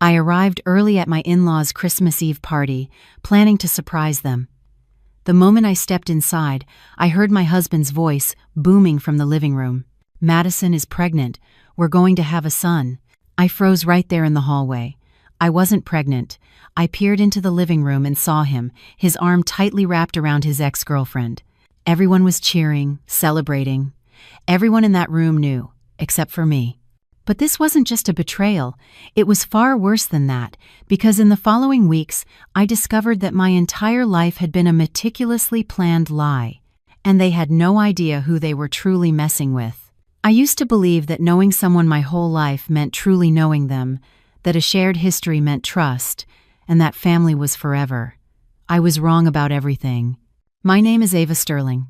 I arrived early at my in-laws' Christmas Eve party, planning to surprise them. The moment I stepped inside, I heard my husband's voice booming from the living room. "Madison is pregnant. We're going to have a son." I froze right there in the hallway. I wasn't pregnant. I peered into the living room and saw him, his arm tightly wrapped around his ex-girlfriend. Everyone was cheering, celebrating. Everyone in that room knew, except for me. But this wasn't just a betrayal. It was far worse than that, because in the following weeks, I discovered that my entire life had been a meticulously planned lie, and they had no idea who they were truly messing with. I used to believe that knowing someone my whole life meant truly knowing them, that a shared history meant trust, and that family was forever. I was wrong about everything. My name is Ava Sterling.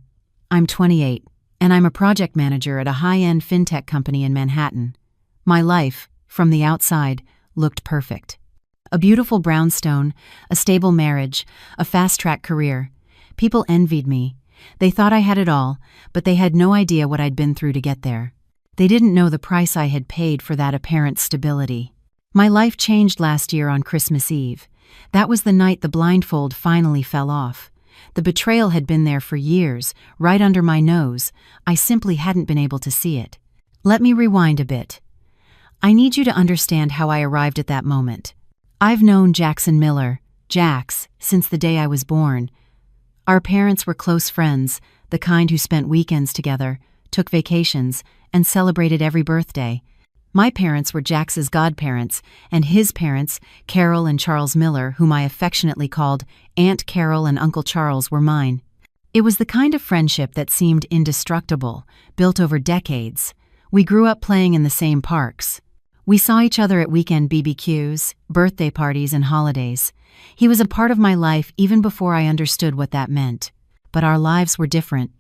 I'm 28, and I'm a project manager at a high-end fintech company in Manhattan. My life, from the outside, looked perfect. A beautiful brownstone, a stable marriage, a fast-track career. People envied me. They thought I had it all, but they had no idea what I'd been through to get there. They didn't know the price I had paid for that apparent stability. My life changed last year on Christmas Eve. That was the night the blindfold finally fell off. The betrayal had been there for years, right under my nose. I simply hadn't been able to see it. Let me rewind a bit. I need you to understand how I arrived at that moment. I've known Jackson Miller, Jax, since the day I was born. Our parents were close friends, the kind who spent weekends together, took vacations, and celebrated every birthday. My parents were Jax's godparents, and his parents, Carol and Charles Miller, whom I affectionately called Aunt Carol and Uncle Charles, were mine. It was the kind of friendship that seemed indestructible, built over decades. We grew up playing in the same parks. We saw each other at weekend BBQs, birthday parties, and holidays. He was a part of my life even before I understood what that meant. But our lives were different,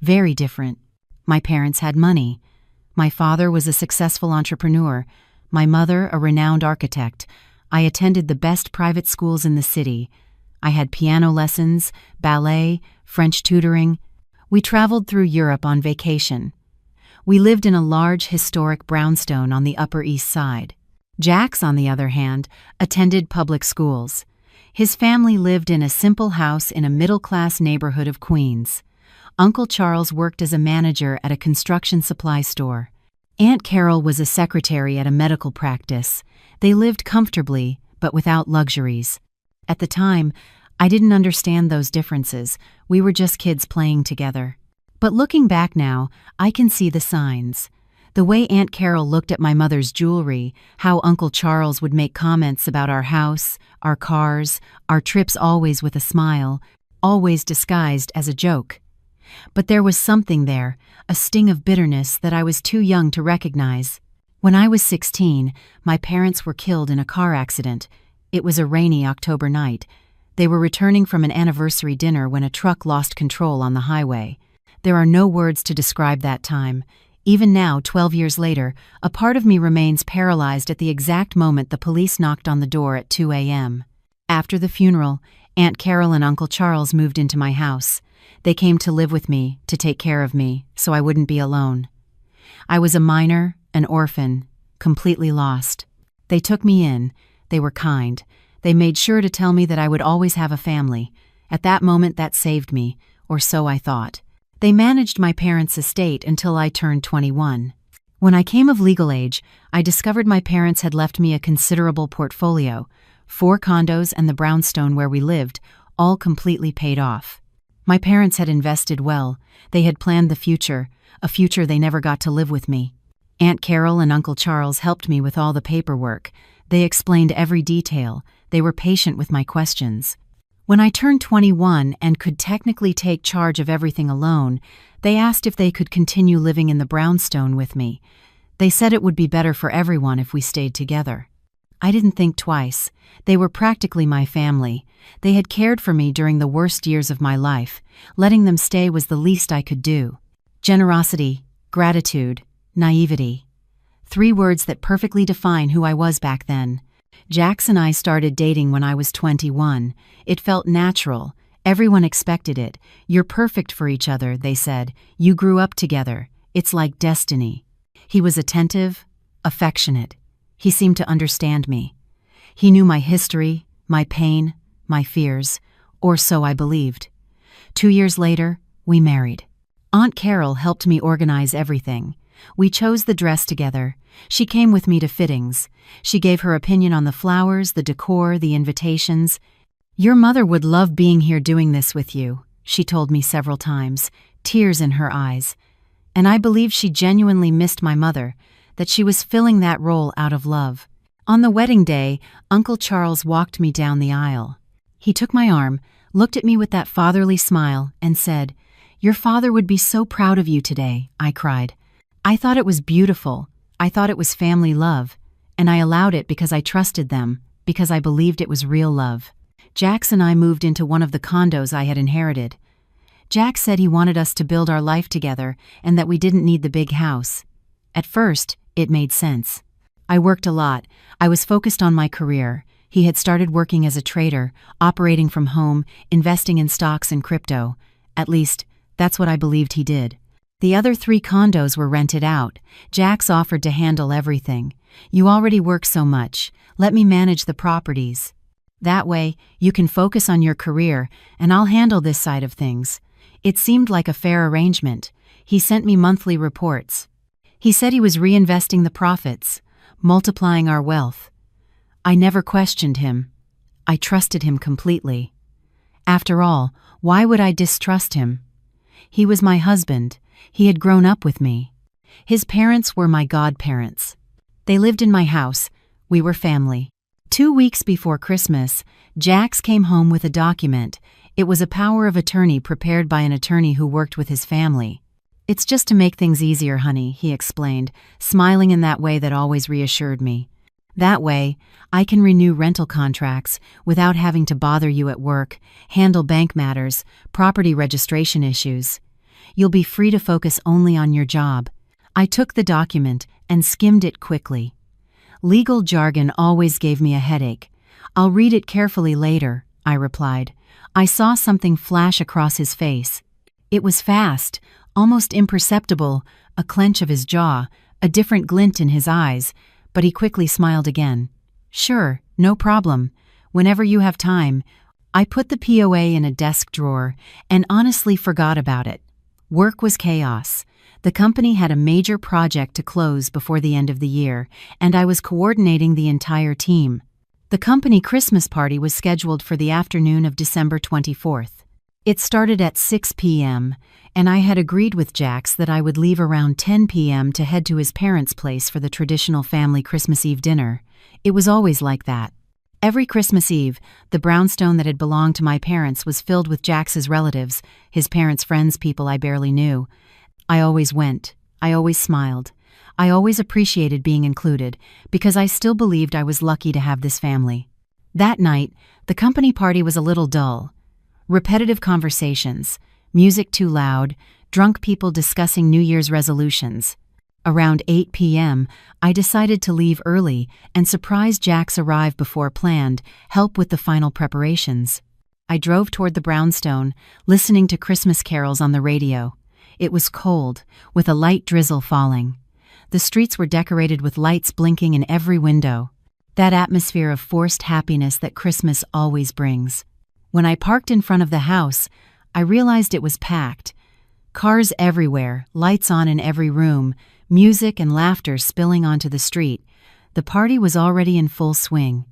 very different. My parents had money. My father was a successful entrepreneur, my mother a renowned architect. I attended the best private schools in the city. I had piano lessons, ballet, French tutoring. We traveled through Europe on vacation. We lived in a large historic brownstone on the Upper East Side. Jax, on the other hand, attended public schools. His family lived in a simple house in a middle-class neighborhood of Queens. Uncle Charles worked as a manager at a construction supply store. Aunt Carol was a secretary at a medical practice. They lived comfortably, but without luxuries. At the time, I didn't understand those differences. We were just kids playing together. But looking back now, I can see the signs. The way Aunt Carol looked at my mother's jewelry, how Uncle Charles would make comments about our house, our cars, our trips, always with a smile, always disguised as a joke. But there was something there, a sting of bitterness that I was too young to recognize. When I was 16, my parents were killed in a car accident. It was a rainy October night. They were returning from an anniversary dinner when a truck lost control on the highway. There are no words to describe that time. Even now, 12 years later, a part of me remains paralyzed at the exact moment the police knocked on the door at 2 a.m. After the funeral, Aunt Carol and Uncle Charles moved into my house. They came to live with me, to take care of me, so I wouldn't be alone. I was a minor, an orphan, completely lost. They took me in. They were kind. They made sure to tell me that I would always have a family. At that moment, that saved me, or so I thought. They managed my parents' estate until I turned 21. When I came of legal age, I discovered my parents had left me a considerable portfolio, 4 condos and the brownstone where we lived, all completely paid off. My parents had invested well. They had planned the future, a future they never got to live with me. Aunt Carol and Uncle Charles helped me with all the paperwork. They explained every detail. They were patient with my questions. When I turned 21 and could technically take charge of everything alone, they asked if they could continue living in the brownstone with me. They said it would be better for everyone if we stayed together. I didn't think twice. They were practically my family. They had cared for me during the worst years of my life. Letting them stay was the least I could do. Generosity, gratitude, naivety. 3 words that perfectly define who I was back then. Jax and I started dating when I was 21. It felt natural. Everyone expected it. You're perfect for each other, they said. You grew up together. It's like destiny. He was attentive, affectionate. He seemed to understand me. He knew my history, my pain, my fears, or so I believed. 2 years later, we married. Aunt Carol helped me organize everything. We chose the dress together. She came with me to fittings. She gave her opinion on the flowers, the decor, the invitations. "Your mother would love being here doing this with you," she told me several times, tears in her eyes. And I believed she genuinely missed my mother, that she was filling that role out of love. On the wedding day, Uncle Charles walked me down the aisle. He took my arm, looked at me with that fatherly smile, and said, "Your father would be so proud of you today," I cried. I thought it was beautiful. I thought it was family love, and I allowed it because I trusted them, because I believed it was real love. Jax and I moved into one of the condos I had inherited. Jax said he wanted us to build our life together and that we didn't need the big house. At first, it made sense. I worked a lot. I was focused on my career. He had started working as a trader, operating from home, investing in stocks and crypto. At least, that's what I believed he did. The other 3 condos were rented out. Jax offered to handle everything. "You already work so much. Let me manage the properties. That way, you can focus on your career, and I'll handle this side of things." It seemed like a fair arrangement. He sent me monthly reports. He said he was reinvesting the profits, multiplying our wealth. I never questioned him. I trusted him completely. After all, why would I distrust him? He was my husband. He had grown up with me. His parents were my godparents. They lived in my house. We were family. 2 weeks before Christmas, Jax came home with a document. It was a power of attorney prepared by an attorney who worked with his family. "It's just to make things easier, honey," he explained, smiling in that way that always reassured me. "That way, I can renew rental contracts without having to bother you at work, handle bank matters, property registration issues. You'll be free to focus only on your job." I took the document and skimmed it quickly. Legal jargon always gave me a headache. "I'll read it carefully later," I replied. I saw something flash across his face. It was fast, almost imperceptible, a clench of his jaw, a different glint in his eyes, but he quickly smiled again. "Sure, no problem. Whenever you have time." I put the POA in a desk drawer and honestly forgot about it. Work was chaos. The company had a major project to close before the end of the year, and I was coordinating the entire team. The company Christmas party was scheduled for the afternoon of December 24th. It started at 6 p.m., and I had agreed with Jax that I would leave around 10 p.m. to head to his parents' place for the traditional family Christmas Eve dinner. It was always like that. Every Christmas Eve, the brownstone that had belonged to my parents was filled with Jax's relatives, his parents' friends, people I barely knew. I always went. I always smiled. I always appreciated being included, because I still believed I was lucky to have this family. That night, the company party was a little dull. Repetitive conversations, music too loud, drunk people discussing New Year's resolutions. Around 8 p.m., I decided to leave early and surprise Jax arrive before planned, help with the final preparations. I drove toward the brownstone, listening to Christmas carols on the radio. It was cold, with a light drizzle falling. The streets were decorated with lights blinking in every window. That atmosphere of forced happiness that Christmas always brings. When I parked in front of the house, I realized it was packed. Cars everywhere, lights on in every room, music and laughter spilling onto the street. The party was already in full swing.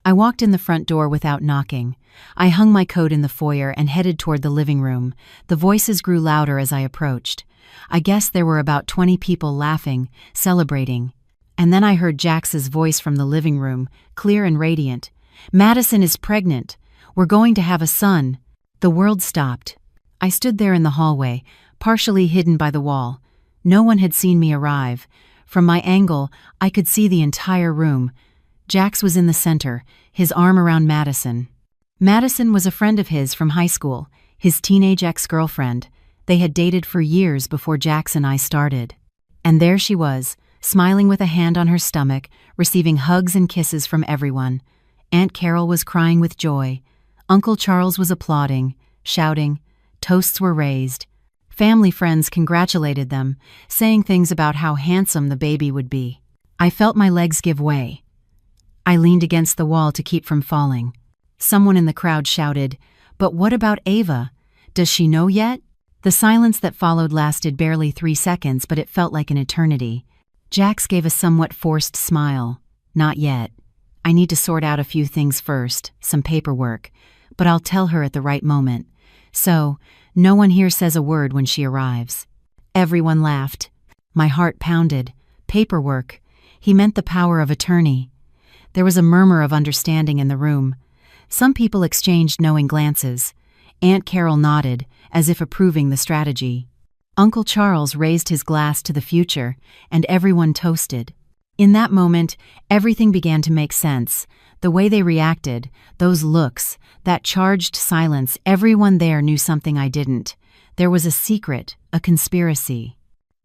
I walked in the front door without knocking. I hung my coat in the foyer and headed toward the living room. The voices grew louder as I approached. I guess there were about 20 people laughing, celebrating. And then I heard Jax's voice from the living room, clear and radiant. "Madison is pregnant. We're going to have a son." The world stopped. I stood there in the hallway, partially hidden by the wall. No one had seen me arrive. From my angle, I could see the entire room. Jax was in the center, his arm around Madison. Madison was a friend of his from high school, his teenage ex-girlfriend. They had dated for years before Jax and I started. And there she was, smiling with a hand on her stomach, receiving hugs and kisses from everyone. Aunt Carol was crying with joy. Uncle Charles was applauding, shouting. Toasts were raised. Family friends congratulated them, saying things about how handsome the baby would be. I felt my legs give way. I leaned against the wall to keep from falling. Someone in the crowd shouted, "But what about Ava? Does she know yet?" The silence that followed lasted barely 3 seconds, but it felt like an eternity. Jax gave a somewhat forced smile. "Not yet. I need to sort out a few things first, some paperwork, but I'll tell her at the right moment. So, no one here says a word when she arrives." Everyone laughed. My heart pounded. Paperwork. He meant the power of attorney. There was a murmur of understanding in the room. Some people exchanged knowing glances. Aunt Carol nodded, as if approving the strategy. Uncle Charles raised his glass to the future, and everyone toasted. In that moment, everything began to make sense. The way they reacted, those looks, that charged silence, everyone there knew something I didn't. There was a secret, a conspiracy.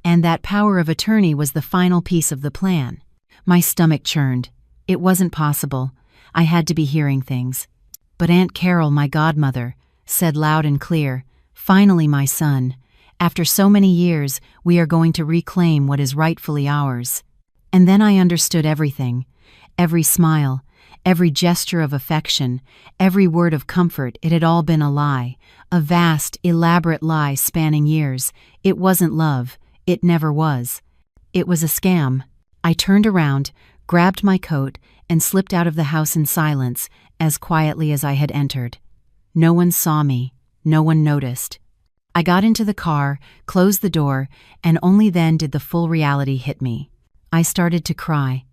And that power of attorney was the final piece of the plan. My stomach churned. It wasn't possible. I had to be hearing things. But Aunt Carol, my godmother, said loud and clear, "Finally, my son. After so many years, we are going to reclaim what is rightfully ours." And then I understood everything. Every smile, every gesture of affection, every word of comfort, it had all been a lie. A vast, elaborate lie spanning years. It wasn't love. It never was. It was a scam. I turned around, grabbed my coat, and slipped out of the house in silence, as quietly as I had entered. No one saw me. No one noticed. I got into the car, closed the door, and only then did the full reality hit me. I started to cry.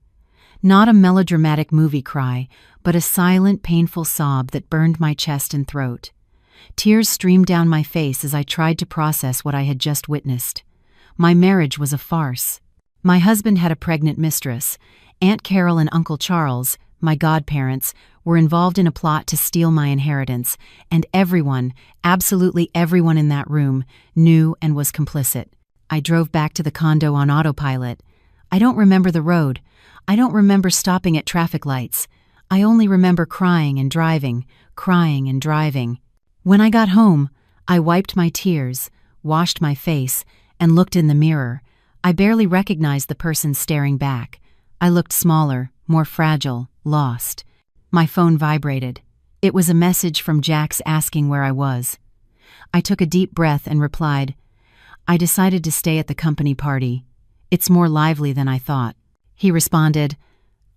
Not a melodramatic movie cry, but a silent, painful sob that burned my chest and throat. Tears streamed down my face as I tried to process what I had just witnessed. My marriage was a farce. My husband had a pregnant mistress. Aunt Carol and Uncle Charles, my godparents, were involved in a plot to steal my inheritance, and everyone, absolutely everyone in that room, knew and was complicit. I drove back to the condo on autopilot. I don't remember the road. I don't remember stopping at traffic lights. I only remember crying and driving, crying and driving. When I got home, I wiped my tears, washed my face, and looked in the mirror. I barely recognized the person staring back. I looked smaller, more fragile, lost. My phone vibrated. It was a message from Jax asking where I was. I took a deep breath and replied, "I decided to stay at the company party. It's more lively than I thought." He responded,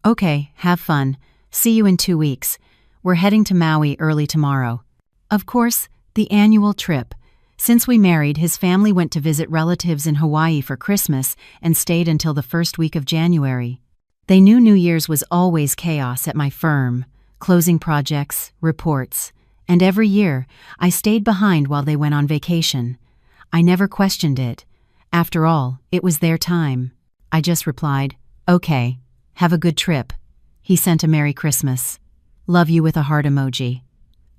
"Okay, have fun. See you in 2 weeks. We're heading to Maui early tomorrow." Of course, the annual trip. Since we married, his family went to visit relatives in Hawaii for Christmas and stayed until the first week of January. They knew New Year's was always chaos at my firm, closing projects, reports, and every year I stayed behind while they went on vacation. I never questioned it. After all, it was their time. I just replied, "Okay, have a good trip." He sent a Merry Christmas. "Love you" with a heart emoji.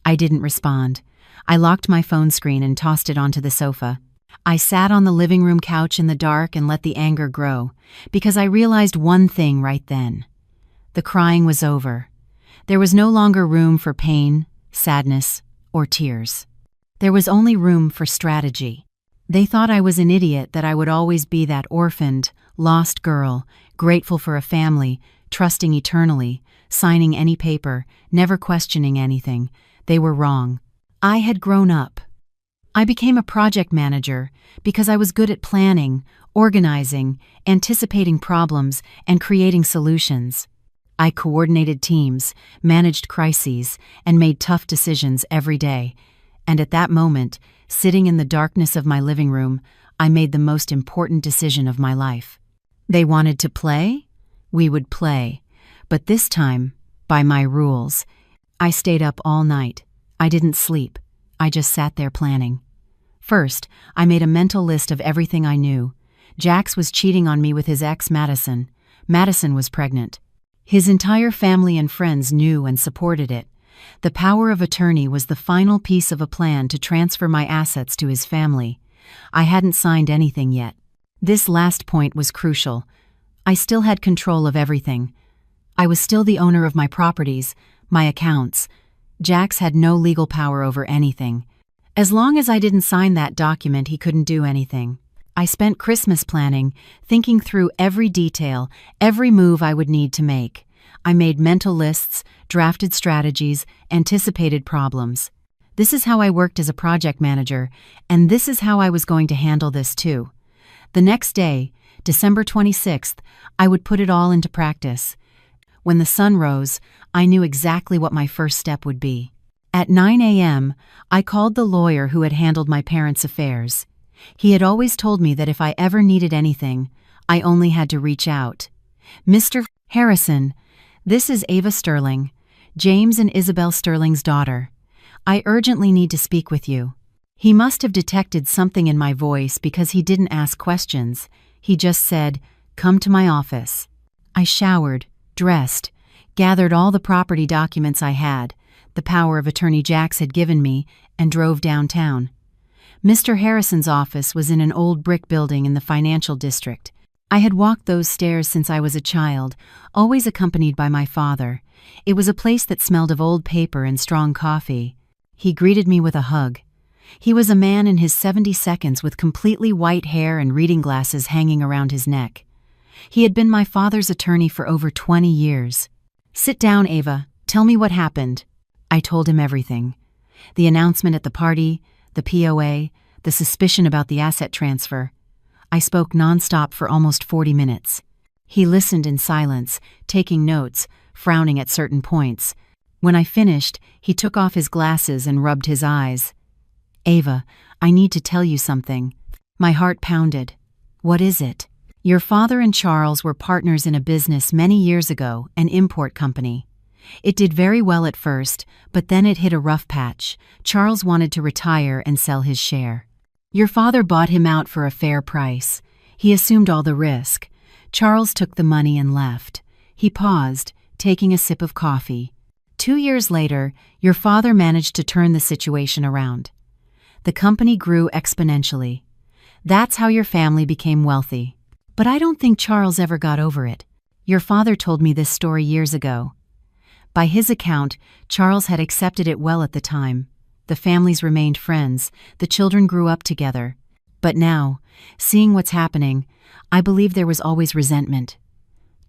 I didn't respond. I locked my phone screen and tossed it onto the sofa. I sat on the living room couch in the dark and let the anger grow, because I realized one thing right then. The crying was over. There was no longer room for pain, sadness, or tears. There was only room for strategy. They thought I was an idiot, that I would always be that orphaned, lost girl, grateful for a family, trusting eternally, signing any paper, never questioning anything. They were wrong. I had grown up. I became a project manager because I was good at planning, organizing, anticipating problems, and creating solutions. I coordinated teams, managed crises, and made tough decisions every day. And at that moment, sitting in the darkness of my living room, I made the most important decision of my life. They wanted to play? We would play. But this time, by my rules. I stayed up all night. I didn't sleep. I just sat there planning. First, I made a mental list of everything I knew. Jax was cheating on me with his ex, Madison. Madison was pregnant. His entire family and friends knew and supported it. The power of attorney was the final piece of a plan to transfer my assets to his family. I hadn't signed anything yet. This last point was crucial. I still had control of everything. I was still the owner of my properties, my accounts. Jax had no legal power over anything. As long as I didn't sign that document, he couldn't do anything. I spent Christmas planning, thinking through every detail, every move I would need to make. I made mental lists, drafted strategies, anticipated problems. This is how I worked as a project manager, and this is how I was going to handle this too. The next day, December 26th, I would put it all into practice. When the sun rose, I knew exactly what my first step would be. At 9 a.m., I called the lawyer who had handled my parents' affairs. He had always told me that if I ever needed anything, I only had to reach out. Mr. Harrison, this is Ava Sterling, James and Isabel Sterling's daughter. I urgently need to speak with you. He must have detected something in my voice because he didn't ask questions. He just said, "Come to my office." I showered, dressed, gathered all the property documents I had, the power of attorney Jax had given me, and drove downtown. Mr. Harrison's office was in an old brick building in the financial district. I had walked those stairs since I was a child, always accompanied by my father. It was a place that smelled of old paper and strong coffee. He greeted me with a hug. He was a man in his 72s with completely white hair and reading glasses hanging around his neck. He had been my father's attorney for over 20 years. "Sit down, Ava. Tell me what happened." I told him everything. The announcement at the party, the POA, the suspicion about the asset transfer. I spoke nonstop for almost 40 minutes. He listened in silence, taking notes, frowning at certain points. When I finished, he took off his glasses and rubbed his eyes. "Ava, I need to tell you something." My heart pounded. "What is it?" "Your father and Charles were partners in a business many years ago, an import company. It did very well at first, but then it hit a rough patch. Charles wanted to retire and sell his share. Your father bought him out for a fair price. He assumed all the risk. Charles took the money and left." He paused, taking a sip of coffee. 2 years later, your father managed to turn the situation around. The company grew exponentially. That's how your family became wealthy. But I don't think Charles ever got over it. Your father told me this story years ago. By his account, Charles had accepted it well at the time. The families remained friends, the children grew up together. But now, seeing what's happening, I believe there was always resentment.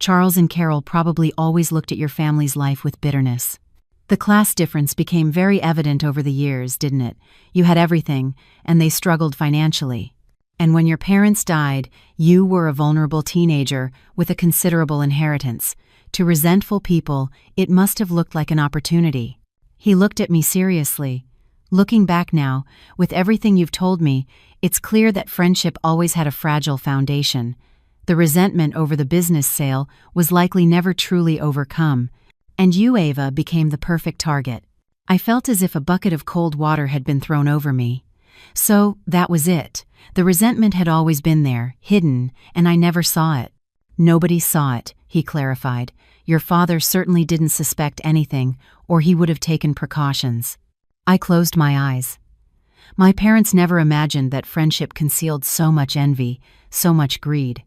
Charles and Carol probably always looked at your family's life with bitterness. The class difference became very evident over the years, didn't it? You had everything, and they struggled financially. And when your parents died, you were a vulnerable teenager with a considerable inheritance. To resentful people, it must have looked like an opportunity. He looked at me seriously. Looking back now, with everything you've told me, it's clear that friendship always had a fragile foundation. The resentment over the business sale was likely never truly overcome. And you, Ava, became the perfect target. I felt as if a bucket of cold water had been thrown over me. So, that was it. The resentment had always been there, hidden, and I never saw it. Nobody saw it, he clarified. Your father certainly didn't suspect anything, or he would have taken precautions. I closed my eyes. My parents never imagined that friendship concealed so much envy, so much greed.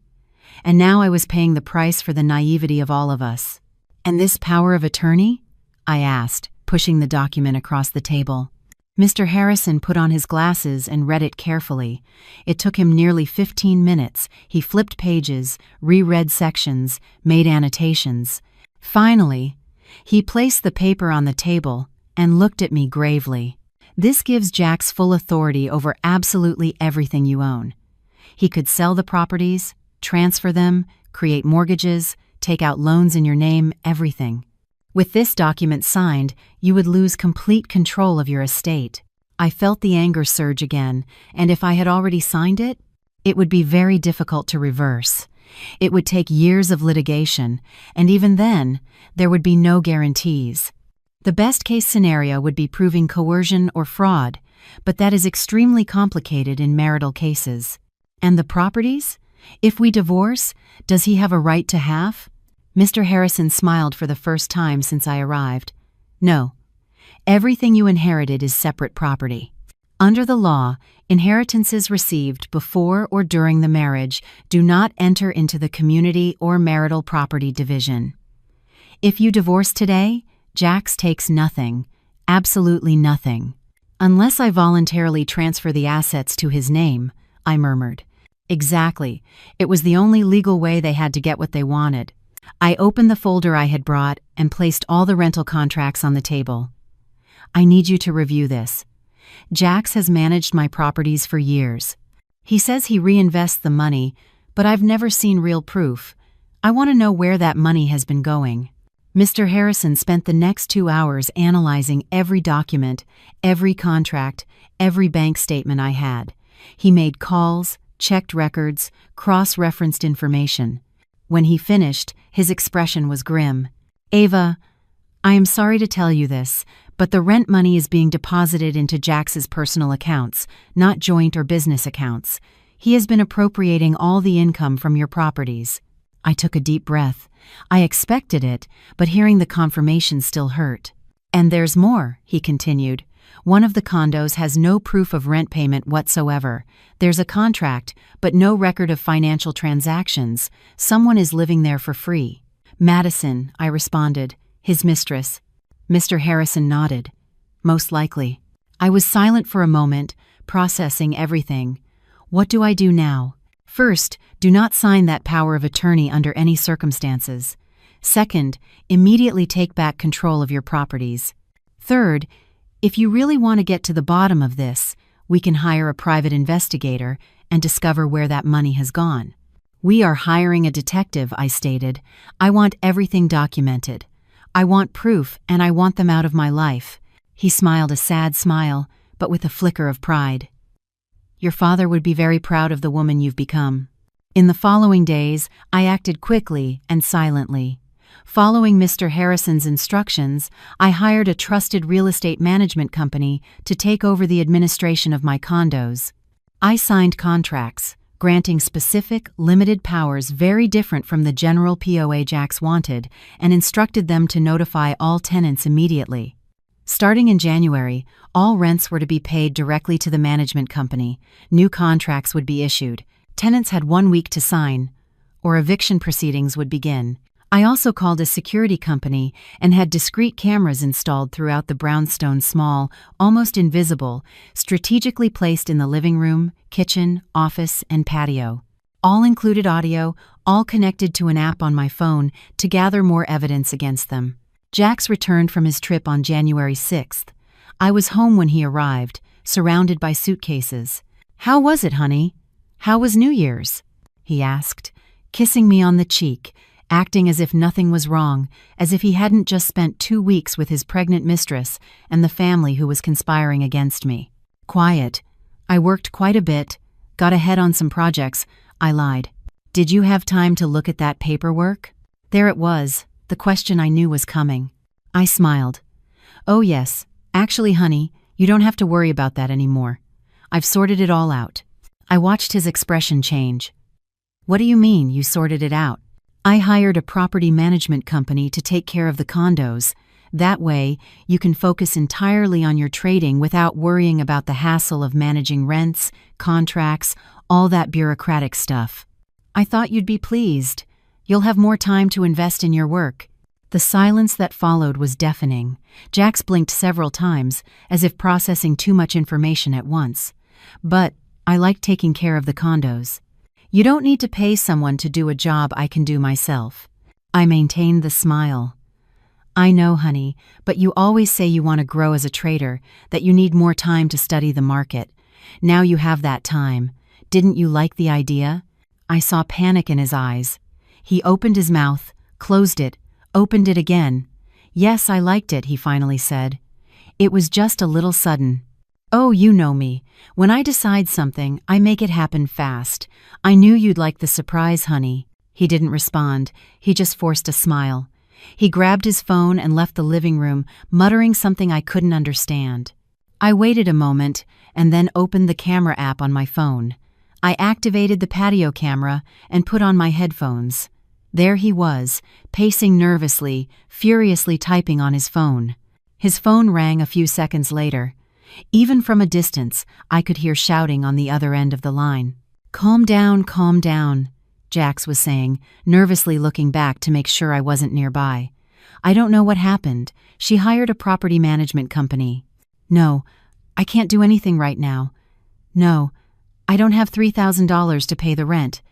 And now I was paying the price for the naivety of all of us. "And this power of attorney?" I asked, pushing the document across the table. Mr. Harrison put on his glasses and read it carefully. It took him nearly 15 minutes. He flipped pages, reread sections, made annotations. Finally, he placed the paper on the table and looked at me gravely. "This gives Jax full authority over absolutely everything you own. He could sell the properties, transfer them, create mortgages, take out loans in your name, everything. With this document signed, you would lose complete control of your estate." I felt the anger surge again, and if I had already signed it, it would be very difficult to reverse. It would take years of litigation, and even then, there would be no guarantees. The best-case scenario would be proving coercion or fraud, but that is extremely complicated in marital cases. And the properties? If we divorce, does he have a right to half? Mr. Harrison smiled for the first time since I arrived. "No. Everything you inherited is separate property. Under the law, inheritances received before or during the marriage do not enter into the community or marital property division. If you divorce today, Jax takes nothing, absolutely nothing. Unless I voluntarily transfer the assets to his name," I murmured. Exactly. It was the only legal way they had to get what they wanted. I opened the folder I had brought and placed all the rental contracts on the table. I need you to review this. Jax has managed my properties for years. He says he reinvests the money, but I've never seen real proof. I want to know where that money has been going. Mr. Harrison spent the next 2 hours analyzing every document, every contract, every bank statement I had. He made calls, checked records, cross-referenced information. When he finished, his expression was grim. "Ava, I am sorry to tell you this, but the rent money is being deposited into Jax's personal accounts, not joint or business accounts. He has been appropriating all the income from your properties." I took a deep breath. I expected it, but hearing the confirmation still hurt. "And there's more," he continued. "One of the condos has no proof of rent payment whatsoever. There's a contract, but no record of financial transactions. Someone is living there for free." "Madison," I responded. "His mistress." Mr. Harrison nodded. "Most likely." I was silent for a moment, processing everything. What do I do now? First, do not sign that power of attorney under any circumstances. Second, immediately take back control of your properties. Third, if you really want to get to the bottom of this, we can hire a private investigator and discover where that money has gone. "We are hiring a detective," I stated. "I want everything documented. I want proof, and I want them out of my life." He smiled a sad smile, but with a flicker of pride. "Your father would be very proud of the woman you've become." In the following days, I acted quickly and silently. Following Mr. Harrison's instructions, I hired a trusted real estate management company to take over the administration of my condos. I signed contracts, granting specific, limited powers very different from the general POA Jax wanted, and instructed them to notify all tenants immediately. Starting in January, all rents were to be paid directly to the management company. New contracts would be issued. Tenants had 1 week to sign, or eviction proceedings would begin. I also called a security company and had discrete cameras installed throughout the brownstone small, almost invisible, strategically placed in the living room, kitchen, office, and patio. All included audio, all connected to an app on my phone to gather more evidence against them. Jax returned from his trip on January 6th. I was home when he arrived, surrounded by suitcases. "How was it, honey? How was New Year's?" he asked, kissing me on the cheek, acting as if nothing was wrong, as if he hadn't just spent 2 weeks with his pregnant mistress and the family who was conspiring against me. "Quiet. I worked quite a bit, got ahead on some projects," I lied. "Did you have time to look at that paperwork?" There it was, the question I knew was coming. I smiled. "Oh yes, actually, honey, you don't have to worry about that anymore. I've sorted it all out." I watched his expression change. "What do you mean, you sorted it out?" "I hired a property management company to take care of the condos. That way, you can focus entirely on your trading without worrying about the hassle of managing rents, contracts, all that bureaucratic stuff." "I thought you'd be pleased. You'll have more time to invest in your work." The silence that followed was deafening. Jax blinked several times, as if processing too much information at once. "But I like taking care of the condos. You don't need to pay someone to do a job I can do myself." I maintained the smile. "I know, honey, but you always say you want to grow as a trader, that you need more time to study the market. Now you have that time. Didn't you like the idea?" I saw panic in his eyes. He opened his mouth, closed it, opened it again. "Yes, I liked it," he finally said. "It was just a little sudden." "Oh, you know me. When I decide something, I make it happen fast. I knew you'd like the surprise, honey." He didn't respond. He just forced a smile. He grabbed his phone and left the living room, muttering something I couldn't understand. I waited a moment and then opened the camera app on my phone. I activated the patio camera and put on my headphones. There he was, pacing nervously, furiously typing on his phone. His phone rang a few seconds later. Even from a distance, I could hear shouting on the other end of the line. Calm down," Jax was saying, nervously looking back to make sure I wasn't nearby. "I don't know what happened. She hired a property management company." "No, I can't do anything right now. No, I don't have $3,000 to pay the rent.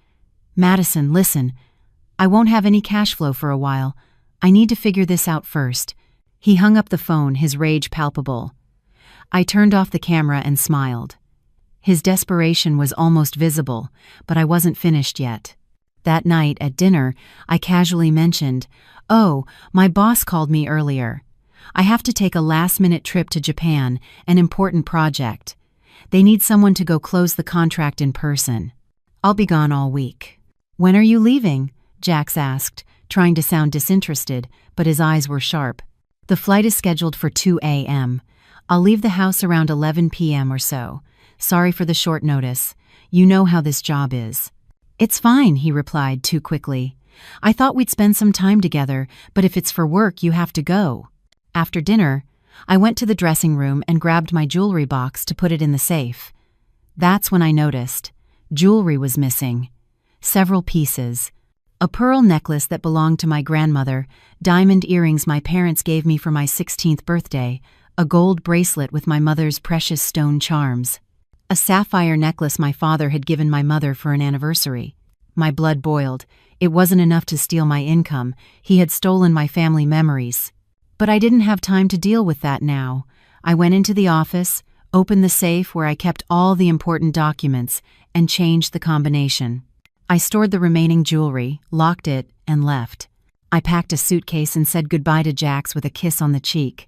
Madison, listen. I won't have any cash flow for a while. I need to figure this out first." He hung up the phone, his rage palpable. I turned off the camera and smiled. His desperation was almost visible, but I wasn't finished yet. That night at dinner, I casually mentioned, "Oh, my boss called me earlier. I have to take a last-minute trip to Japan, an important project. They need someone to go close the contract in person. I'll be gone all week." "When are you leaving?" Jax asked, trying to sound disinterested, but his eyes were sharp. "The flight is scheduled for 2 a.m. I'll leave the house around 11 p.m. or so. Sorry for the short notice. You know how this job is." "It's fine," he replied too quickly. "I thought we'd spend some time together, but if it's for work, you have to go." After dinner, I went to the dressing room and grabbed my jewelry box to put it in the safe. That's when I noticed. Jewelry was missing. Several pieces. A pearl necklace that belonged to my grandmother, diamond earrings my parents gave me for my 16th birthday, a gold bracelet with my mother's precious stone charms, a sapphire necklace my father had given my mother for an anniversary. My blood boiled. It wasn't enough to steal my income. He had stolen my family memories. But I didn't have time to deal with that now. I went into the office, opened the safe where I kept all the important documents, and changed the combination. I stored the remaining jewelry, locked it, and left. I packed a suitcase and said goodbye to Jax with a kiss on the cheek.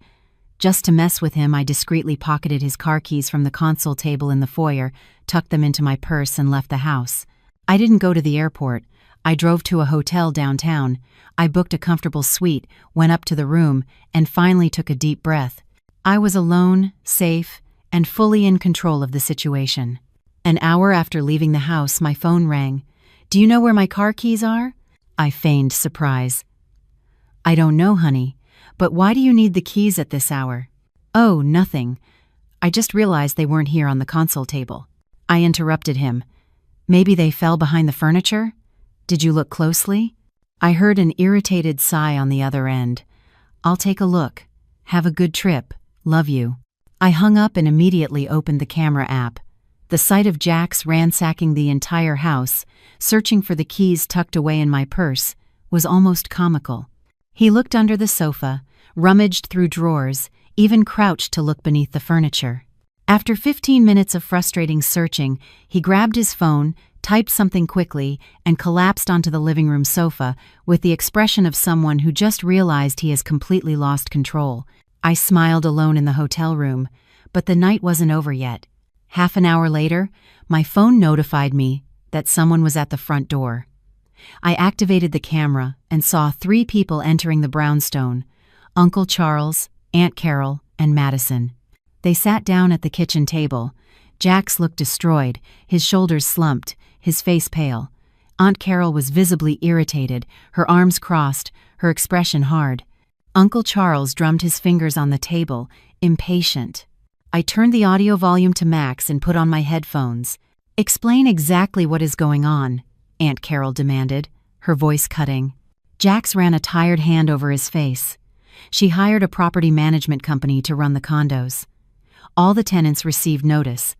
Just to mess with him, I discreetly pocketed his car keys from the console table in the foyer, tucked them into my purse, and left the house. I didn't go to the airport. I drove to a hotel downtown. I booked a comfortable suite, went up to the room, and finally took a deep breath. I was alone, safe, and fully in control of the situation. An hour after leaving the house, my phone rang. "Do you know where my car keys are?" I feigned surprise. "I don't know, honey. But why do you need the keys at this hour?" "Oh, nothing. I just realized they weren't here on the console table." I interrupted him. "Maybe they fell behind the furniture? Did you look closely?" I heard an irritated sigh on the other end. "I'll take a look. Have a good trip. Love you." I hung up and immediately opened the camera app. The sight of Jax ransacking the entire house, searching for the keys tucked away in my purse, was almost comical. He looked under the sofa, rummaged through drawers, even crouched to look beneath the furniture. After 15 minutes of frustrating searching, he grabbed his phone, typed something quickly, and collapsed onto the living room sofa with the expression of someone who just realized he has completely lost control. I smiled alone in the hotel room, but the night wasn't over yet. Half an hour later, my phone notified me that someone was at the front door. I activated the camera and saw 3 people entering the brownstone: Uncle Charles, Aunt Carol, and Madison. They sat down at the kitchen table. Jax looked destroyed, his shoulders slumped, his face pale. Aunt Carol was visibly irritated, her arms crossed, her expression hard. Uncle Charles drummed his fingers on the table, impatient. I turned the audio volume to max and put on my headphones. "Explain exactly what is going on," Aunt Carol demanded, her voice cutting. Jax ran a tired hand over his face. "She hired a property management company to run the condos. All the tenants received notice.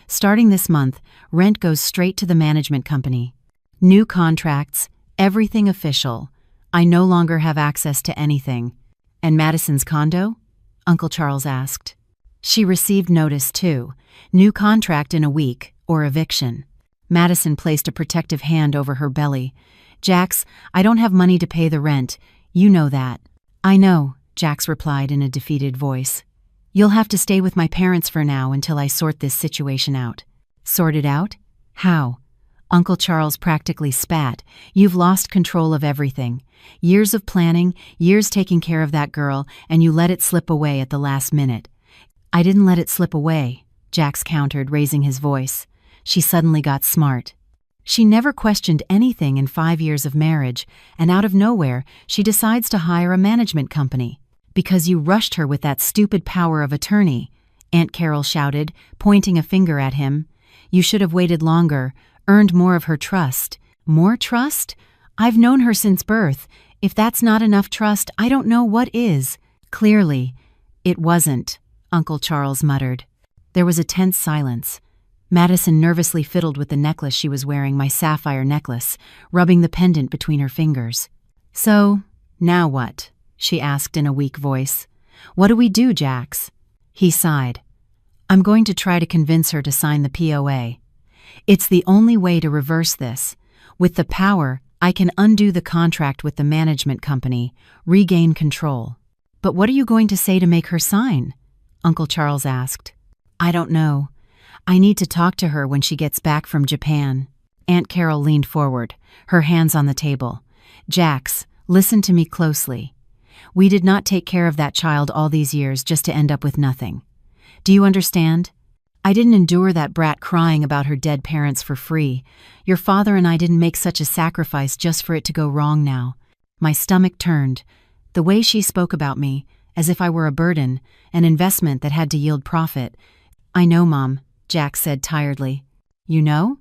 Starting this month, rent goes straight to the management company. New contracts, everything official. I no longer have access to anything." "And Madison's condo?" Uncle Charles asked. "She received notice too. New contract in a week, or eviction." Madison placed a protective hand over her belly. "Jax, I don't have money to pay the rent. You know that." "I know," Jax replied in a defeated voice. "You'll have to stay with my parents for now until I sort this situation out." "Sort it out? How?" Uncle Charles practically spat. "You've lost control of everything. Years of planning, years taking care of that girl, and you let it slip away at the last minute." "I didn't let it slip away," Jax countered, raising his voice. She suddenly got smart. She never questioned anything in 5 years of marriage, and out of nowhere, she decides to hire a management company. "Because you rushed her with that stupid power of attorney," Aunt Carol shouted, pointing a finger at him. "You should have waited longer, earned more of her trust." "More trust? I've known her since birth. If that's not enough trust, I don't know what is." "Clearly, it wasn't," Uncle Charles muttered. There was a tense silence. Madison nervously fiddled with the necklace she was wearing, my sapphire necklace, rubbing the pendant between her fingers. "So, now what?" she asked in a weak voice. "What do we do, Jax?" He sighed. "I'm going to try to convince her to sign the POA. It's the only way to reverse this. With the power, I can undo the contract with the management company, regain control." "But what are you going to say to make her sign?" Uncle Charles asked. "I don't know. I need to talk to her when she gets back from Japan." Aunt Carol leaned forward, her hands on the table. "Jax, listen to me closely. We did not take care of that child all these years just to end up with nothing. Do you understand? I didn't endure that brat crying about her dead parents for free. Your father and I didn't make such a sacrifice just for it to go wrong now." My stomach turned. The way she spoke about me, as if I were a burden, an investment that had to yield profit. "I know, Mom," Jax said tiredly. "You know?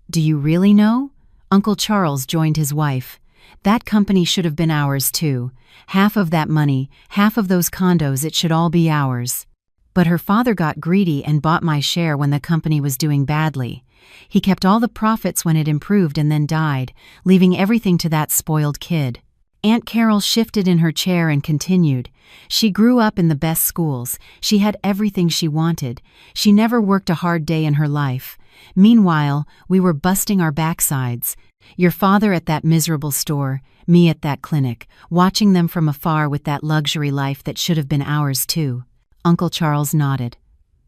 Do you really know?" Uncle Charles joined his wife. "That company should have been ours too. Half of that money, half of those condos, it should all be ours. But her father got greedy and bought my share when the company was doing badly. He kept all the profits when it improved and then died, leaving everything to that spoiled kid." Aunt Carol shifted in her chair and continued. "She grew up in the best schools. She had everything she wanted. She never worked a hard day in her life. Meanwhile, we were busting our backsides. Your father at that miserable store, me at that clinic, watching them from afar with that luxury life that should have been ours too." Uncle Charles nodded.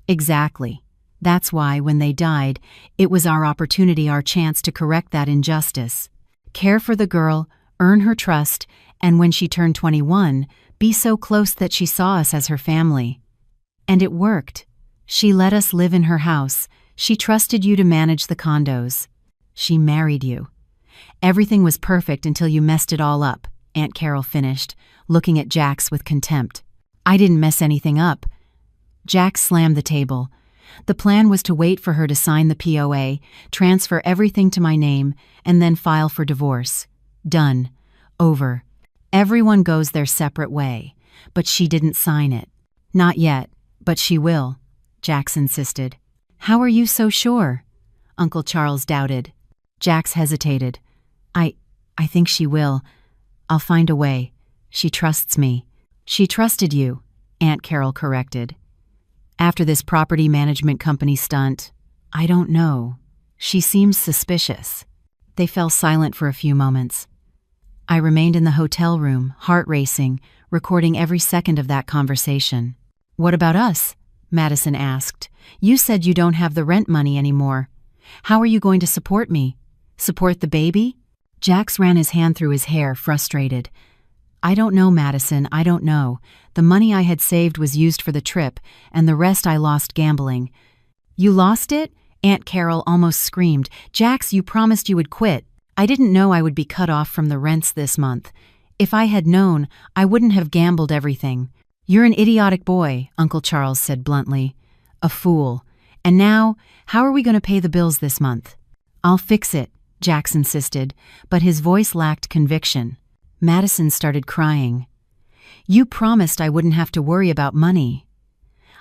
"Exactly. That's why, when they died, it was our opportunity, our chance to correct that injustice. Care for the girl, earn her trust, and when she turned 21, be so close that she saw us as her family. And it worked. She let us live in her house. She trusted you to manage the condos. She married you. Everything was perfect until you messed it all up," Aunt Carol finished, looking at Jax with contempt. "I didn't mess anything up." Jax slammed the table. "The plan was to wait for her to sign the POA, transfer everything to my name, and then file for divorce. Done. Over. Everyone goes their separate way. But she didn't sign it." "Not yet, but she will," Jax insisted. "How are you so sure?" Uncle Charles doubted. Jax hesitated. I think she will. I'll find a way. She trusts me." "She trusted you," Aunt Carol corrected. "After this property management company stunt, I don't know. She seems suspicious." They fell silent for a few moments. I remained in the hotel room, heart racing, recording every second of that conversation. "What about us?" Madison asked. "You said you don't have the rent money anymore. How are you going to support me? Support the baby?" Jax ran his hand through his hair, frustrated. "I don't know, Madison, I don't know. The money I had saved was used for the trip, and the rest I lost gambling." "You lost it?" Aunt Carol almost screamed. "Jax, you promised you would quit." "I didn't know I would be cut off from the rents this month. If I had known, I wouldn't have gambled everything." "You're an idiotic boy," Uncle Charles said bluntly. "A fool. And now, how are we going to pay the bills this month?" "I'll fix it," Jax insisted, but his voice lacked conviction. Madison started crying. "You promised I wouldn't have to worry about money.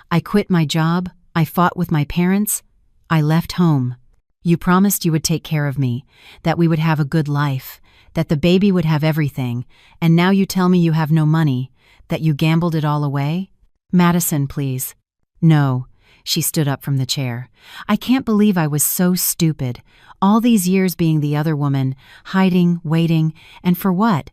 I quit my job, I fought with my parents, I left home. You promised you would take care of me, that we would have a good life, that the baby would have everything, and now you tell me you have no money, that you gambled it all away? Madison, please." "No." She stood up from the chair. "I can't believe I was so stupid. All these years being the other woman, hiding, waiting, and for what?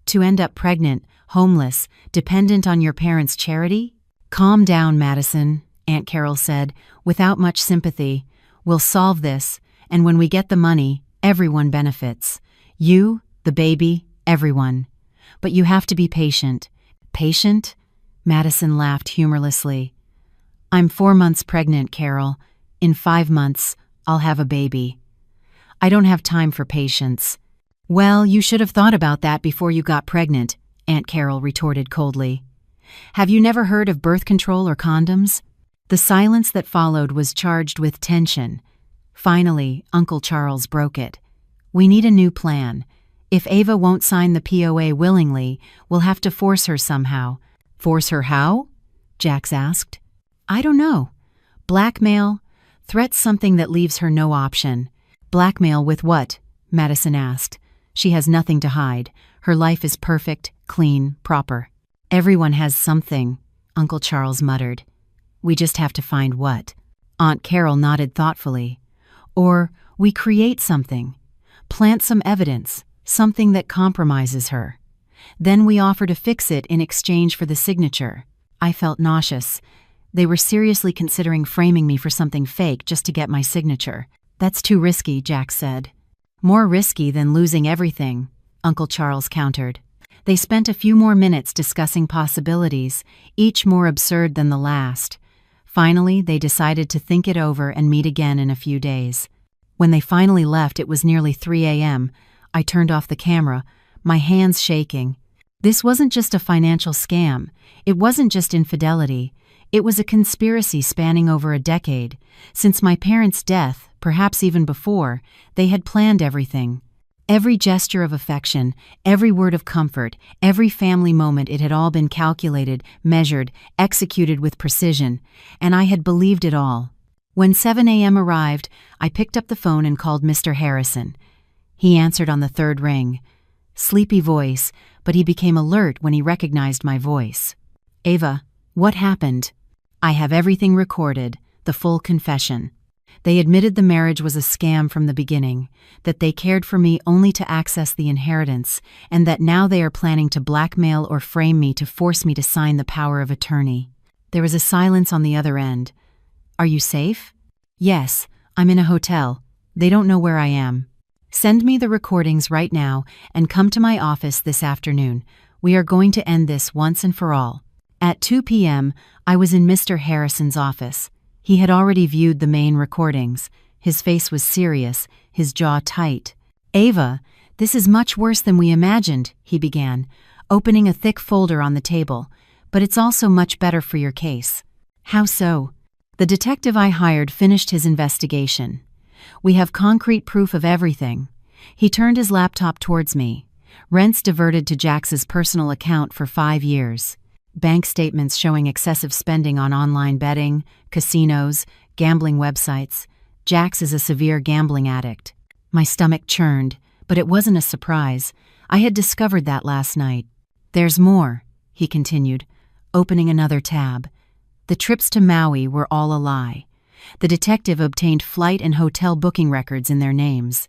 To end up pregnant, homeless, dependent on your parents' charity?" "Calm down, Madison," Aunt Carol said, without much sympathy. "We'll solve this, and when we get the money, everyone benefits. You, the baby, everyone. But you have to be patient." "Patient?" Madison laughed humorlessly. "I'm 4 months pregnant, Carol. In 5 months, I'll have a baby. I don't have time for patience." "Well, you should have thought about that before you got pregnant," Aunt Carol retorted coldly. "Have you never heard of birth control or condoms?" The silence that followed was charged with tension. Finally, Uncle Charles broke it. "We need a new plan. If Ava won't sign the POA willingly, we'll have to force her somehow." "Force her how?" Jax asked. "I don't know. Blackmail. Threats something that leaves her no option. Blackmail with what? Madison asked. She has nothing to hide. Her life is perfect, clean, proper. Everyone has something, Uncle Charles muttered. We just have to find what. Aunt Carol nodded thoughtfully. Or we create something. Plant some evidence, something that compromises her. Then we offer to fix it in exchange for the signature. I felt nauseous. They were seriously considering framing me for something fake just to get my signature. That's too risky, Jack said. More risky than losing everything, Uncle Charles countered. They spent a few more minutes discussing possibilities, each more absurd than the last. Finally, they decided to think it over and meet again in a few days. When they finally left, it was nearly 3 a.m. I turned off the camera, my hands shaking. This wasn't just a financial scam. It wasn't just infidelity. It was a conspiracy spanning over a decade. Since my parents' death, perhaps even before, they had planned everything. Every gesture of affection, every word of comfort, every family moment, it had all been calculated, measured, executed with precision, and I had believed it all. When 7 a.m. arrived, I picked up the phone and called Mr. Harrison. He answered on the third ring. Sleepy voice, but he became alert when he recognized my voice. Ava, what happened? I have everything recorded, the full confession. They admitted the marriage was a scam from the beginning, that they cared for me only to access the inheritance, and that now they are planning to blackmail or frame me to force me to sign the power of attorney. There was a silence on the other end. Are you safe? Yes, I'm in a hotel. They don't know where I am. Send me the recordings right now and come to my office this afternoon. We are going to end this once and for all. At 2 p.m., I was in Mr. Harrison's office. He had already viewed the main recordings. His face was serious, his jaw tight. Ava, this is much worse than we imagined, he began, opening a thick folder on the table. But it's also much better for your case. How so? The detective I hired finished his investigation. We have concrete proof of everything. He turned his laptop towards me. Rents diverted to Jax's personal account for 5 years. Bank statements showing excessive spending on online betting, casinos, gambling websites. Jax is a severe gambling addict. My stomach churned, but it wasn't a surprise. I had discovered that last night. There's more, he continued, opening another tab. The trips to Maui were all a lie. The detective obtained flight and hotel booking records in their names.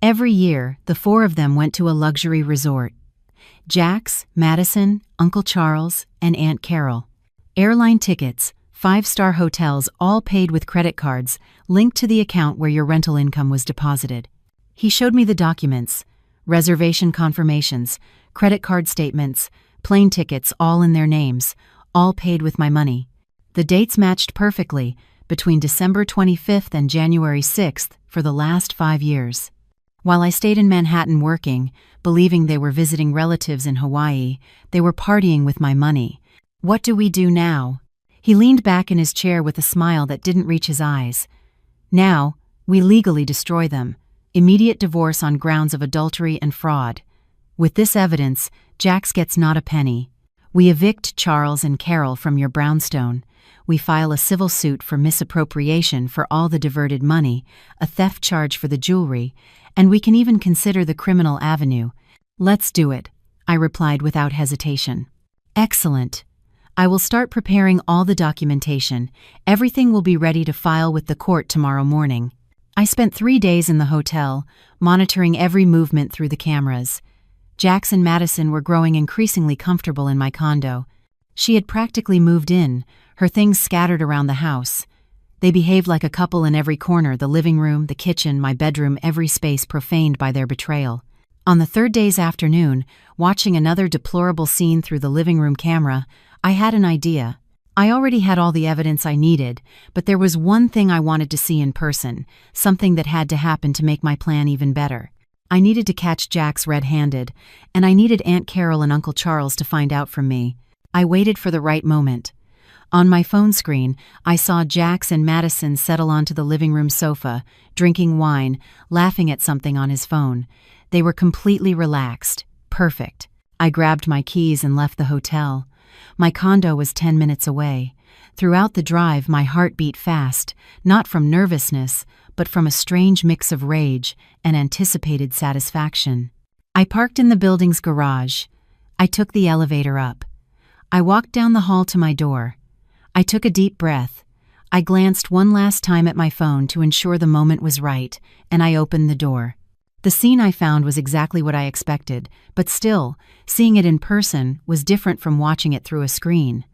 Every year, the 4 of them went to a luxury resort. Jax, Madison, Uncle Charles, and Aunt Carol. Airline tickets, 5-star hotels, all paid with credit cards, linked to the account where your rental income was deposited. He showed me the documents, reservation confirmations, credit card statements, plane tickets, all in their names, all paid with my money. The dates matched perfectly, between December 25th and January 6th for the last 5 years. While I stayed in Manhattan working, believing they were visiting relatives in Hawaii, they were partying with my money. What do we do now? He leaned back in his chair with a smile that didn't reach his eyes. Now, we legally destroy them. Immediate divorce on grounds of adultery and fraud. With this evidence, Jax gets not a penny. We evict Charles and Carol from your brownstone. We file a civil suit for misappropriation for all the diverted money, a theft charge for the jewelry, and we can even consider the criminal avenue. Let's do it, I replied without hesitation. Excellent. I will start preparing all the documentation. Everything will be ready to file with the court tomorrow morning. I spent 3 days in the hotel, monitoring every movement through the cameras. Jax and Madison were growing increasingly comfortable in my condo. She had practically moved in, her things scattered around the house. They behaved like a couple in every corner, the living room, the kitchen, my bedroom, every space profaned by their betrayal. On the 3rd day's afternoon, watching another deplorable scene through the living room camera, I had an idea. I already had all the evidence I needed, but there was one thing I wanted to see in person, something that had to happen to make my plan even better. I needed to catch Jax red-handed, and I needed Aunt Carol and Uncle Charles to find out from me. I waited for the right moment. On my phone screen, I saw Jax and Madison settle onto the living room sofa, drinking wine, laughing at something on his phone. They were completely relaxed. Perfect. I grabbed my keys and left the hotel. My condo was 10 minutes away. Throughout the drive, my heart beat fast, not from nervousness, but from a strange mix of rage and anticipated satisfaction. I parked in the building's garage. I took the elevator up. I walked down the hall to my door. I took a deep breath. I glanced one last time at my phone to ensure the moment was right, and I opened the door. The scene I found was exactly what I expected, but still, seeing it in person was different from watching it through a screen.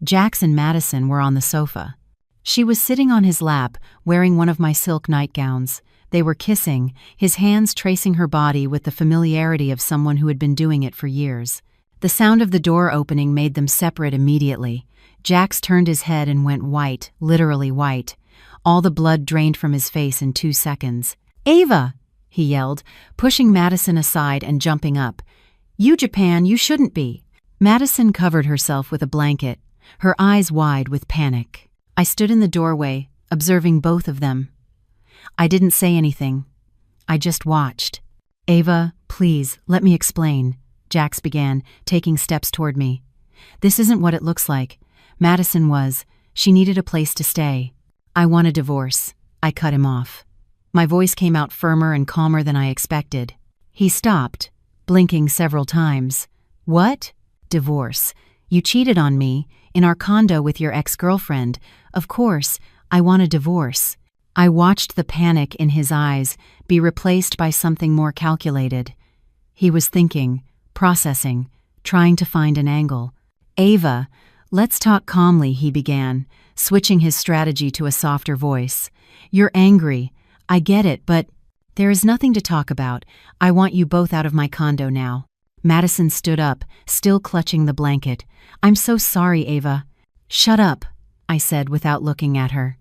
Jax and Madison were on the sofa. She was sitting on his lap, wearing one of my silk nightgowns. They were kissing, his hands tracing her body with the familiarity of someone who had been doing it for years. The sound of the door opening made them separate immediately. Jax turned his head and went white, literally white. All the blood drained from his face in 2 seconds. "Ava!" he yelled, pushing Madison aside and jumping up. "You Japan, you shouldn't be." Madison covered herself with a blanket, her eyes wide with panic. I stood in the doorway, observing both of them. I didn't say anything. I just watched. "Ava, please, let me explain," Jax began, taking steps toward me. "This isn't what it looks like. Madison was. She needed a place to stay. I want a divorce." I cut him off. My voice came out firmer and calmer than I expected. He stopped, blinking several times. "What? Divorce? You cheated on me, in our condo with your ex-girlfriend. Of course, I want a divorce." I watched the panic in his eyes be replaced by something more calculated. He was thinking, processing, trying to find an angle. "Ava, let's talk calmly," he began, switching his strategy to a softer voice. "You're angry. I get it, but there is nothing to talk about. I want you both out of my condo now." Madison stood up, still clutching the blanket. "I'm so sorry, Ava." "Shut up," I said without looking at her.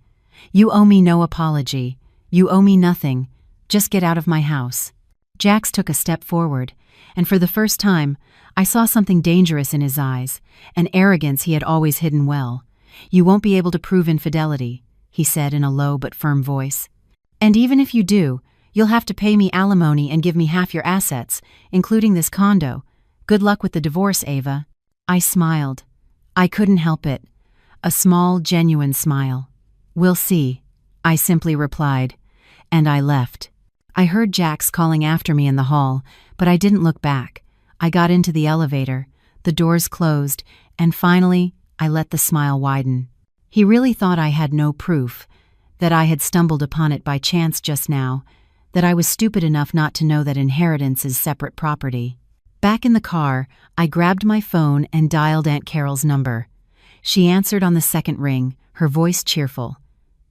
"You owe me no apology. You owe me nothing. Just get out of my house." Jax took a step forward, and for the first time, I saw something dangerous in his eyes, an arrogance he had always hidden well. "You won't be able to prove infidelity," he said in a low but firm voice. "And even if you do, you'll have to pay me alimony and give me half your assets, including this condo. Good luck with the divorce, Ava." I smiled. I couldn't help it. A small, genuine smile. "We'll see," I simply replied, and I left. I heard Jax calling after me in the hall, but I didn't look back. I got into the elevator, the doors closed, and finally, I let the smile widen. He really thought I had no proof, that I had stumbled upon it by chance just now, that I was stupid enough not to know that inheritance is separate property. Back in the car, I grabbed my phone and dialed Aunt Carol's number. She answered on the second ring, her voice cheerful.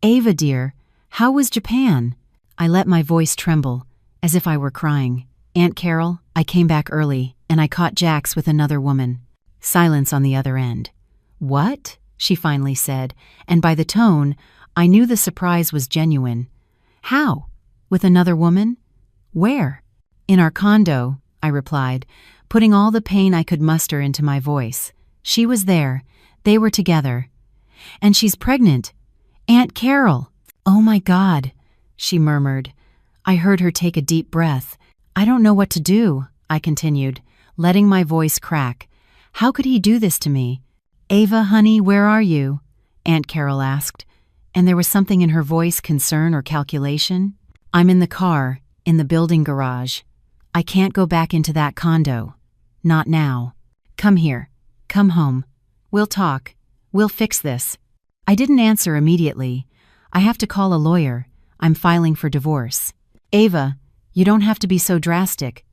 "Ava, dear, how was Japan?" I let my voice tremble, as if I were crying. "Aunt Carol, I came back early, and I caught Jax with another woman." Silence on the other end. "What?" she finally said, and by the tone, I knew the surprise was genuine. "How? With another woman? Where?" "In our condo," I replied, putting all the pain I could muster into my voice. "She was there. They were together. And she's pregnant. Aunt Carol!" "Oh my God," she murmured. I heard her take a deep breath. "I don't know what to do," I continued, letting my voice crack. "How could he do this to me?" "Ava, honey, where are you?" Aunt Carol asked, and there was something in her voice, concern or calculation. "I'm in the car, in the building garage. I can't go back into that condo. Not now. Come here. Come home. We'll talk. We'll fix this." I didn't answer immediately. "I have to call a lawyer. I'm filing for divorce." "Ava, you don't have to be so drastic.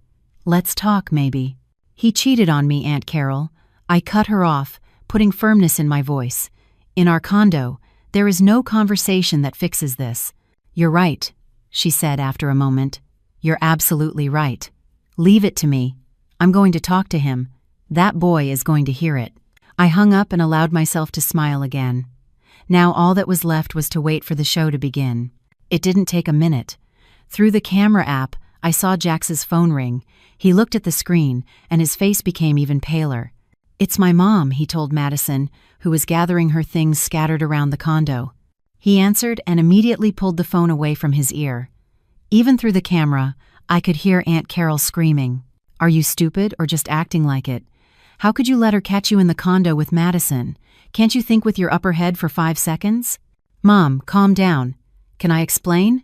Let's talk, maybe." "He cheated on me, Aunt Carol." I cut her off, putting firmness in my voice. "In our condo, there is no conversation that fixes this." "You're right," she said after a moment. "You're absolutely right. Leave it to me. I'm going to talk to him. That boy is going to hear it." I hung up and allowed myself to smile again. Now all that was left was to wait for the show to begin. It didn't take a minute. Through the camera app, I saw Jax's phone ring. He looked at the screen, and his face became even paler. "It's my mom," he told Madison, who was gathering her things scattered around the condo. He answered and immediately pulled the phone away from his ear. Even through the camera, I could hear Aunt Carol screaming. "Are you stupid or just acting like it? How could you let her catch you in the condo with Madison? Can't you think with your upper head for 5 seconds? Mom, calm down. Can I explain?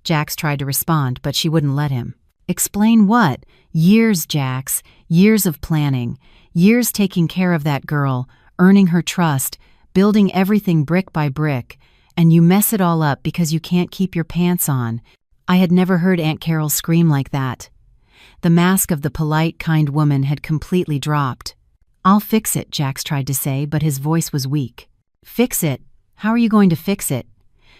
Jax tried to respond, but she wouldn't let him. Explain what? Years, Jax. Years of planning. Years taking care of that girl, earning her trust, building everything brick by brick. And you mess it all up because you can't keep your pants on. I had never heard Aunt Carol scream like that. The mask of the polite, kind woman had completely dropped. I'll fix it, Jax tried to say, but his voice was weak. Fix it? How are you going to fix it?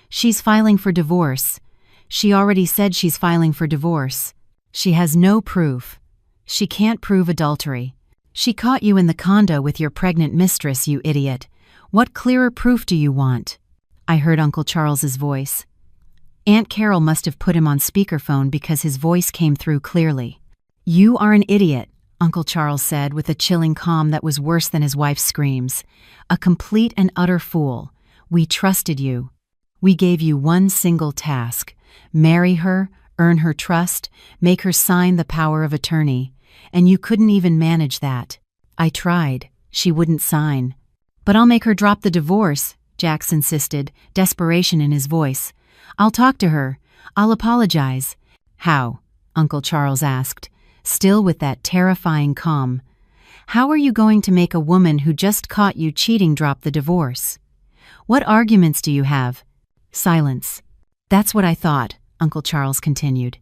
She's filing for divorce. She already said she's filing for divorce. She has no proof. She can't prove adultery. She caught you in the condo with your pregnant mistress, you idiot. What clearer proof do you want? I heard Uncle Charles's voice. Aunt Carol must have put him on speakerphone because his voice came through clearly. You are an idiot, Uncle Charles said with a chilling calm that was worse than his wife's screams. A complete and utter fool. We trusted you. We gave you one single task. Marry her, earn her trust, make her sign the power of attorney. And you couldn't even manage that. I tried. She wouldn't sign. But I'll make her drop the divorce, Jax insisted, desperation in his voice. I'll talk to her. I'll apologize. How? Uncle Charles asked, still with that terrifying calm. How are you going to make a woman who just caught you cheating drop the divorce? What arguments do you have? Silence. That's what I thought, Uncle Charles continued.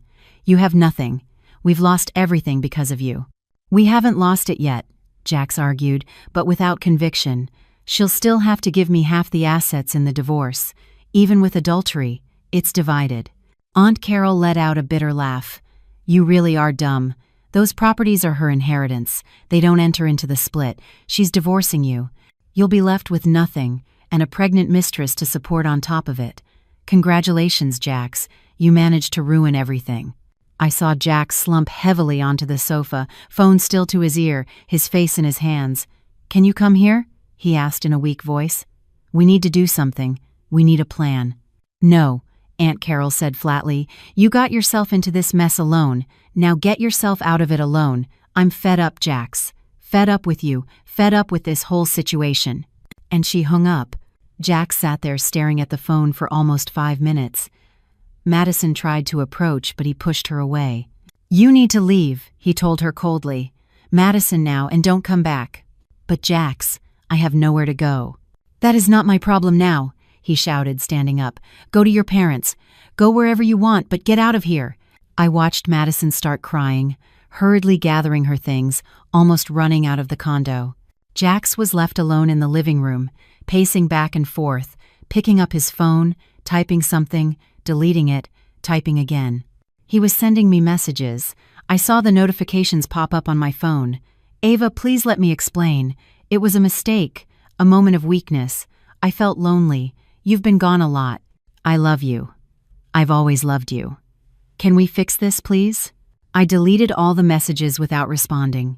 You have nothing. We've lost everything because of you. We haven't lost it yet, Jax argued, but without conviction. She'll still have to give me half the assets in the divorce. Even with adultery, it's divided. Aunt Carol let out a bitter laugh. You really are dumb. Those properties are her inheritance. They don't enter into the split. She's divorcing you. You'll be left with nothing, and a pregnant mistress to support on top of it. Congratulations, Jax. You managed to ruin everything. I saw Jax slump heavily onto the sofa, phone still to his ear, his face in his hands. Can you come here? He asked in a weak voice. We need to do something. We need a plan. No, Aunt Carol said flatly. You got yourself into this mess alone. Now get yourself out of it alone. I'm fed up, Jax. Fed up with you. Fed up with this whole situation. And she hung up. Jax sat there staring at the phone for almost 5 minutes. Madison tried to approach, but he pushed her away. You need to leave, he told her coldly. Madison now, and don't come back. But Jax, I have nowhere to go. That is not my problem now, he shouted, standing up. Go to your parents. Go wherever you want, but get out of here. I watched Madison start crying, hurriedly gathering her things, almost running out of the condo. Jax was left alone in the living room, pacing back and forth, picking up his phone, typing something, deleting it, typing again. He was sending me messages. I saw the notifications pop up on my phone. Ava, please let me explain. It was a mistake, a moment of weakness. I felt lonely. You've been gone a lot. I love you. I've always loved you. Can we fix this, please? I deleted all the messages without responding.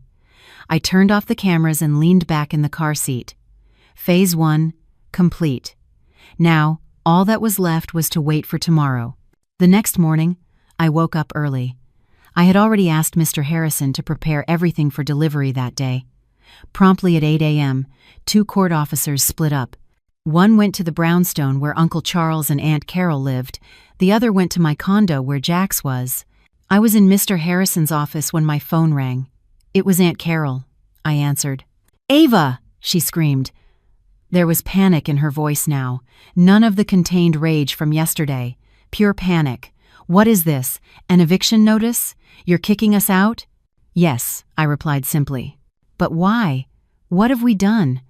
I turned off the cameras and leaned back in the car seat. Phase 1, complete. Now, all that was left was to wait for tomorrow. The next morning, I woke up early. I had already asked Mr. Harrison to prepare everything for delivery that day. Promptly at 8 a.m., 2 court officers split up. One went to the brownstone where Uncle Charles and Aunt Carol lived. The other went to my condo where Jax was. I was in Mr. Harrison's office when my phone rang. It was Aunt Carol, I answered. Ava! She screamed. There was panic in her voice now. None of the contained rage from yesterday. Pure panic. What is this? An eviction notice? You're kicking us out? Yes, I replied simply. But why? What have we done?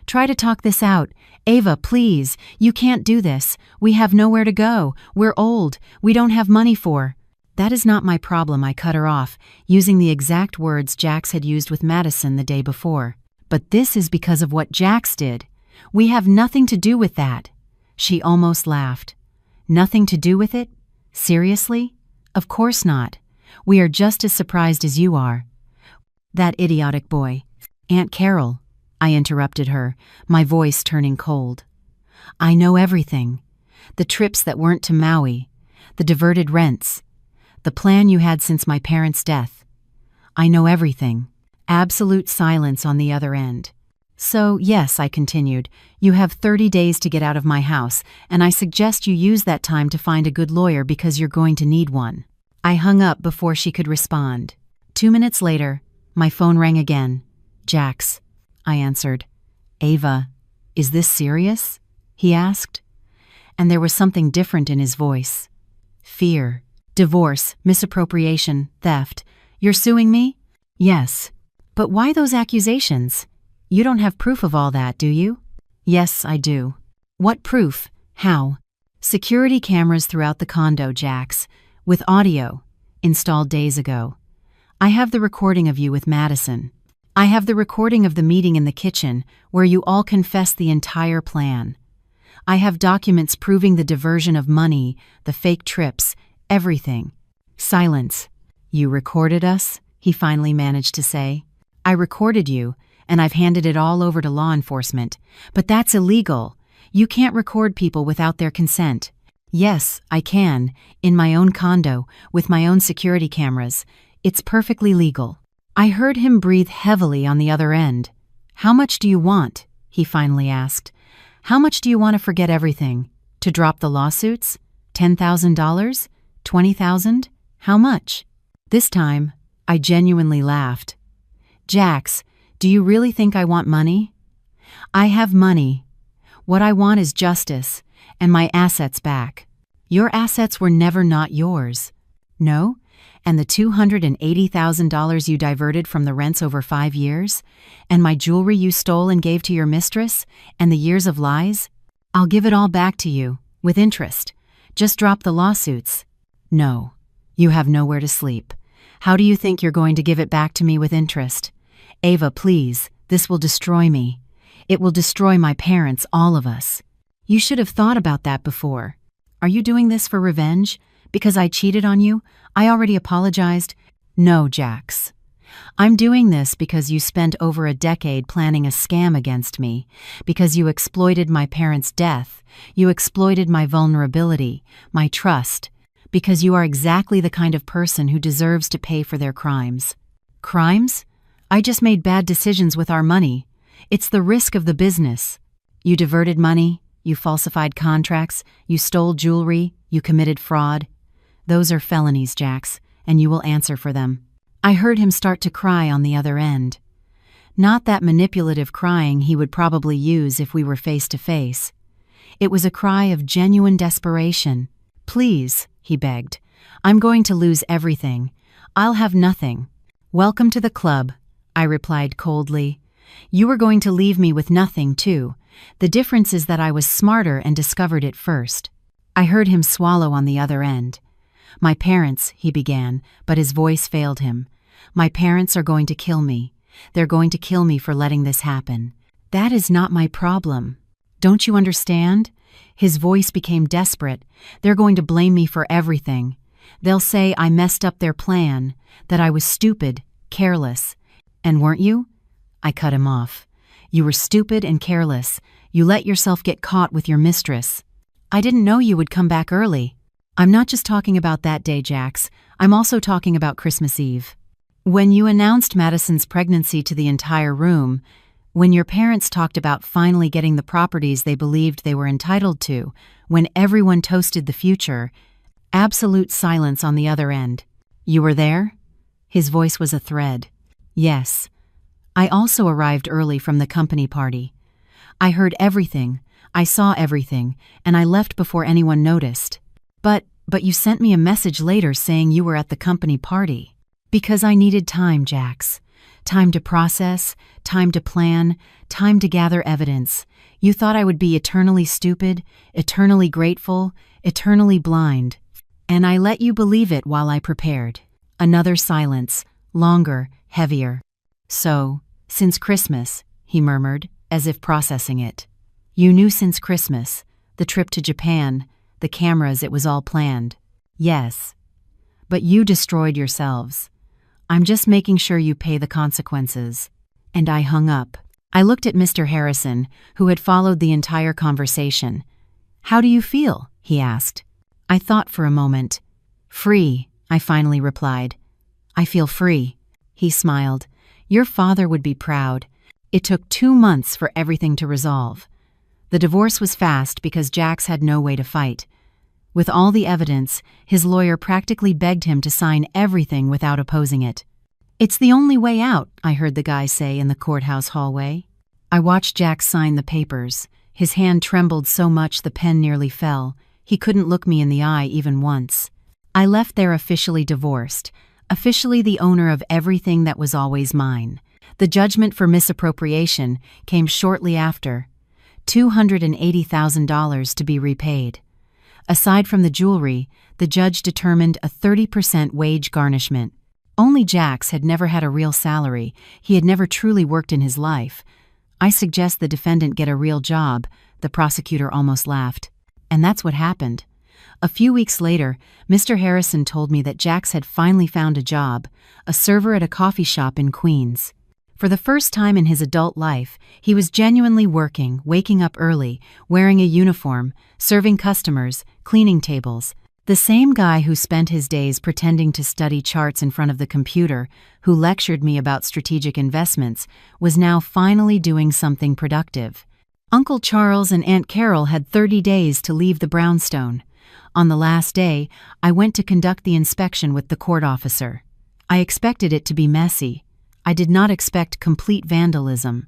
Try to talk this out. Ava, please. You can't do this. We have nowhere to go. We're old. We don't have money for. That is not my problem, I cut her off, using the exact words Jax had used with Madison the day before. But this is because of what Jax did. We have nothing to do with that. She almost laughed. Nothing to do with it? Seriously? Of course not. We are just as surprised as you are. That idiotic boy. Aunt Carol, I interrupted her, my voice turning cold. I know everything. The trips that weren't to Maui, the diverted rents, the plan you had since my parents' death. I know everything. Absolute silence on the other end. So, yes, I continued, you have 30 days to get out of my house, and I suggest you use that time to find a good lawyer because you're going to need one. I hung up before she could respond. 2 minutes later, my phone rang again. Jax, I answered. Ava, is this serious? He asked. And there was something different in his voice. Fear, divorce, misappropriation, theft. You're suing me? Yes. But why those accusations? You don't have proof of all that, do you? Yes, I do. What proof? How? Security cameras throughout the condo, Jax, with audio, installed days ago. I have the recording of you with Madison. I have the recording of the meeting in the kitchen where you all confessed the entire plan. I have documents proving the diversion of money, the fake trips, everything. Silence. You recorded us? He finally managed to say. I recorded you, and I've handed it all over to law enforcement. But that's illegal. You can't record people without their consent. Yes, I can, in my own condo, with my own security cameras. It's perfectly legal. I heard him breathe heavily on the other end. How much do you want? He finally asked. How much do you want to forget everything? To drop the lawsuits? $10,000? $20,000? How much? This time, I genuinely laughed. Jax, do you really think I want money? I have money. What I want is justice, and my assets back. Your assets were never not yours. No? And the $280,000 you diverted from the rents over 5 years? And my jewelry you stole and gave to your mistress? And the years of lies? I'll give it all back to you, with interest. Just drop the lawsuits. No. You have nowhere to sleep. How do you think you're going to give it back to me with interest? Ava, please, this will destroy me. It will destroy my parents, all of us. You should have thought about that before. Are you doing this for revenge? Because I cheated on you? I already apologized. No, Jax. I'm doing this because you spent over a decade planning a scam against me, because you exploited my parents' death, you exploited my vulnerability, my trust, because you are exactly the kind of person who deserves to pay for their crimes. Crimes? I just made bad decisions with our money. It's the risk of the business. You diverted money, you falsified contracts, you stole jewelry, you committed fraud. Those are felonies, Jax, and you will answer for them. I heard him start to cry on the other end. Not that manipulative crying he would probably use if we were face to face. It was a cry of genuine desperation. Please, he begged. I'm going to lose everything. I'll have nothing. Welcome to the club, I replied coldly. You were going to leave me with nothing, too. The difference is that I was smarter and discovered it first. I heard him swallow on the other end. My parents, he began, but his voice failed him. My parents are going to kill me. They're going to kill me for letting this happen. That is not my problem. Don't you understand? His voice became desperate. They're going to blame me for everything. They'll say I messed up their plan, that I was stupid, careless. And weren't you? I cut him off. You were stupid and careless. You let yourself get caught with your mistress. I didn't know you would come back early. I'm not just talking about that day, Jax. I'm also talking about Christmas Eve. When you announced Madison's pregnancy to the entire room, when your parents talked about finally getting the properties they believed they were entitled to, when everyone toasted the future, absolute silence on the other end. You were there? His voice was a thread. Yes. I also arrived early from the company party. I heard everything, I saw everything, and I left before anyone noticed. But you sent me a message later saying you were at the company party. Because I needed time, Jax. Time to process, time to plan, time to gather evidence. You thought I would be eternally stupid, eternally grateful, eternally blind. And I let you believe it while I prepared. Another silence, longer, heavier. So, since Christmas, he murmured, as if processing it. You knew since Christmas, the trip to Japan, the cameras, it was all planned. Yes. But you destroyed yourselves. I'm just making sure you pay the consequences. And I hung up. I looked at Mr. Harrison, who had followed the entire conversation. How do you feel? He asked. I thought for a moment. Free, I finally replied. I feel free. He smiled. Your father would be proud. It took 2 months for everything to resolve. The divorce was fast because Jax had no way to fight. With all the evidence, his lawyer practically begged him to sign everything without opposing it. "It's the only way out," I heard the guy say in the courthouse hallway. I watched Jax sign the papers. His hand trembled so much the pen nearly fell. He couldn't look me in the eye even once. I left there officially divorced, officially the owner of everything that was always mine. The judgment for misappropriation came shortly after. $280,000 to be repaid. Aside from the jewelry, the judge determined a 30% wage garnishment. Only Jax had never had a real salary. He had never truly worked in his life. "I suggest the defendant get a real job," the prosecutor almost laughed. And that's what happened. A few weeks later, Mr. Harrison told me that Jax had finally found a job, a server at a coffee shop in Queens. For the first time in his adult life, he was genuinely working, waking up early, wearing a uniform, serving customers, cleaning tables. The same guy who spent his days pretending to study charts in front of the computer, who lectured me about strategic investments, was now finally doing something productive. Uncle Charles and Aunt Carol had 30 days to leave the brownstone. On the last day, I went to conduct the inspection with the court officer. I expected it to be messy. I did not expect complete vandalism.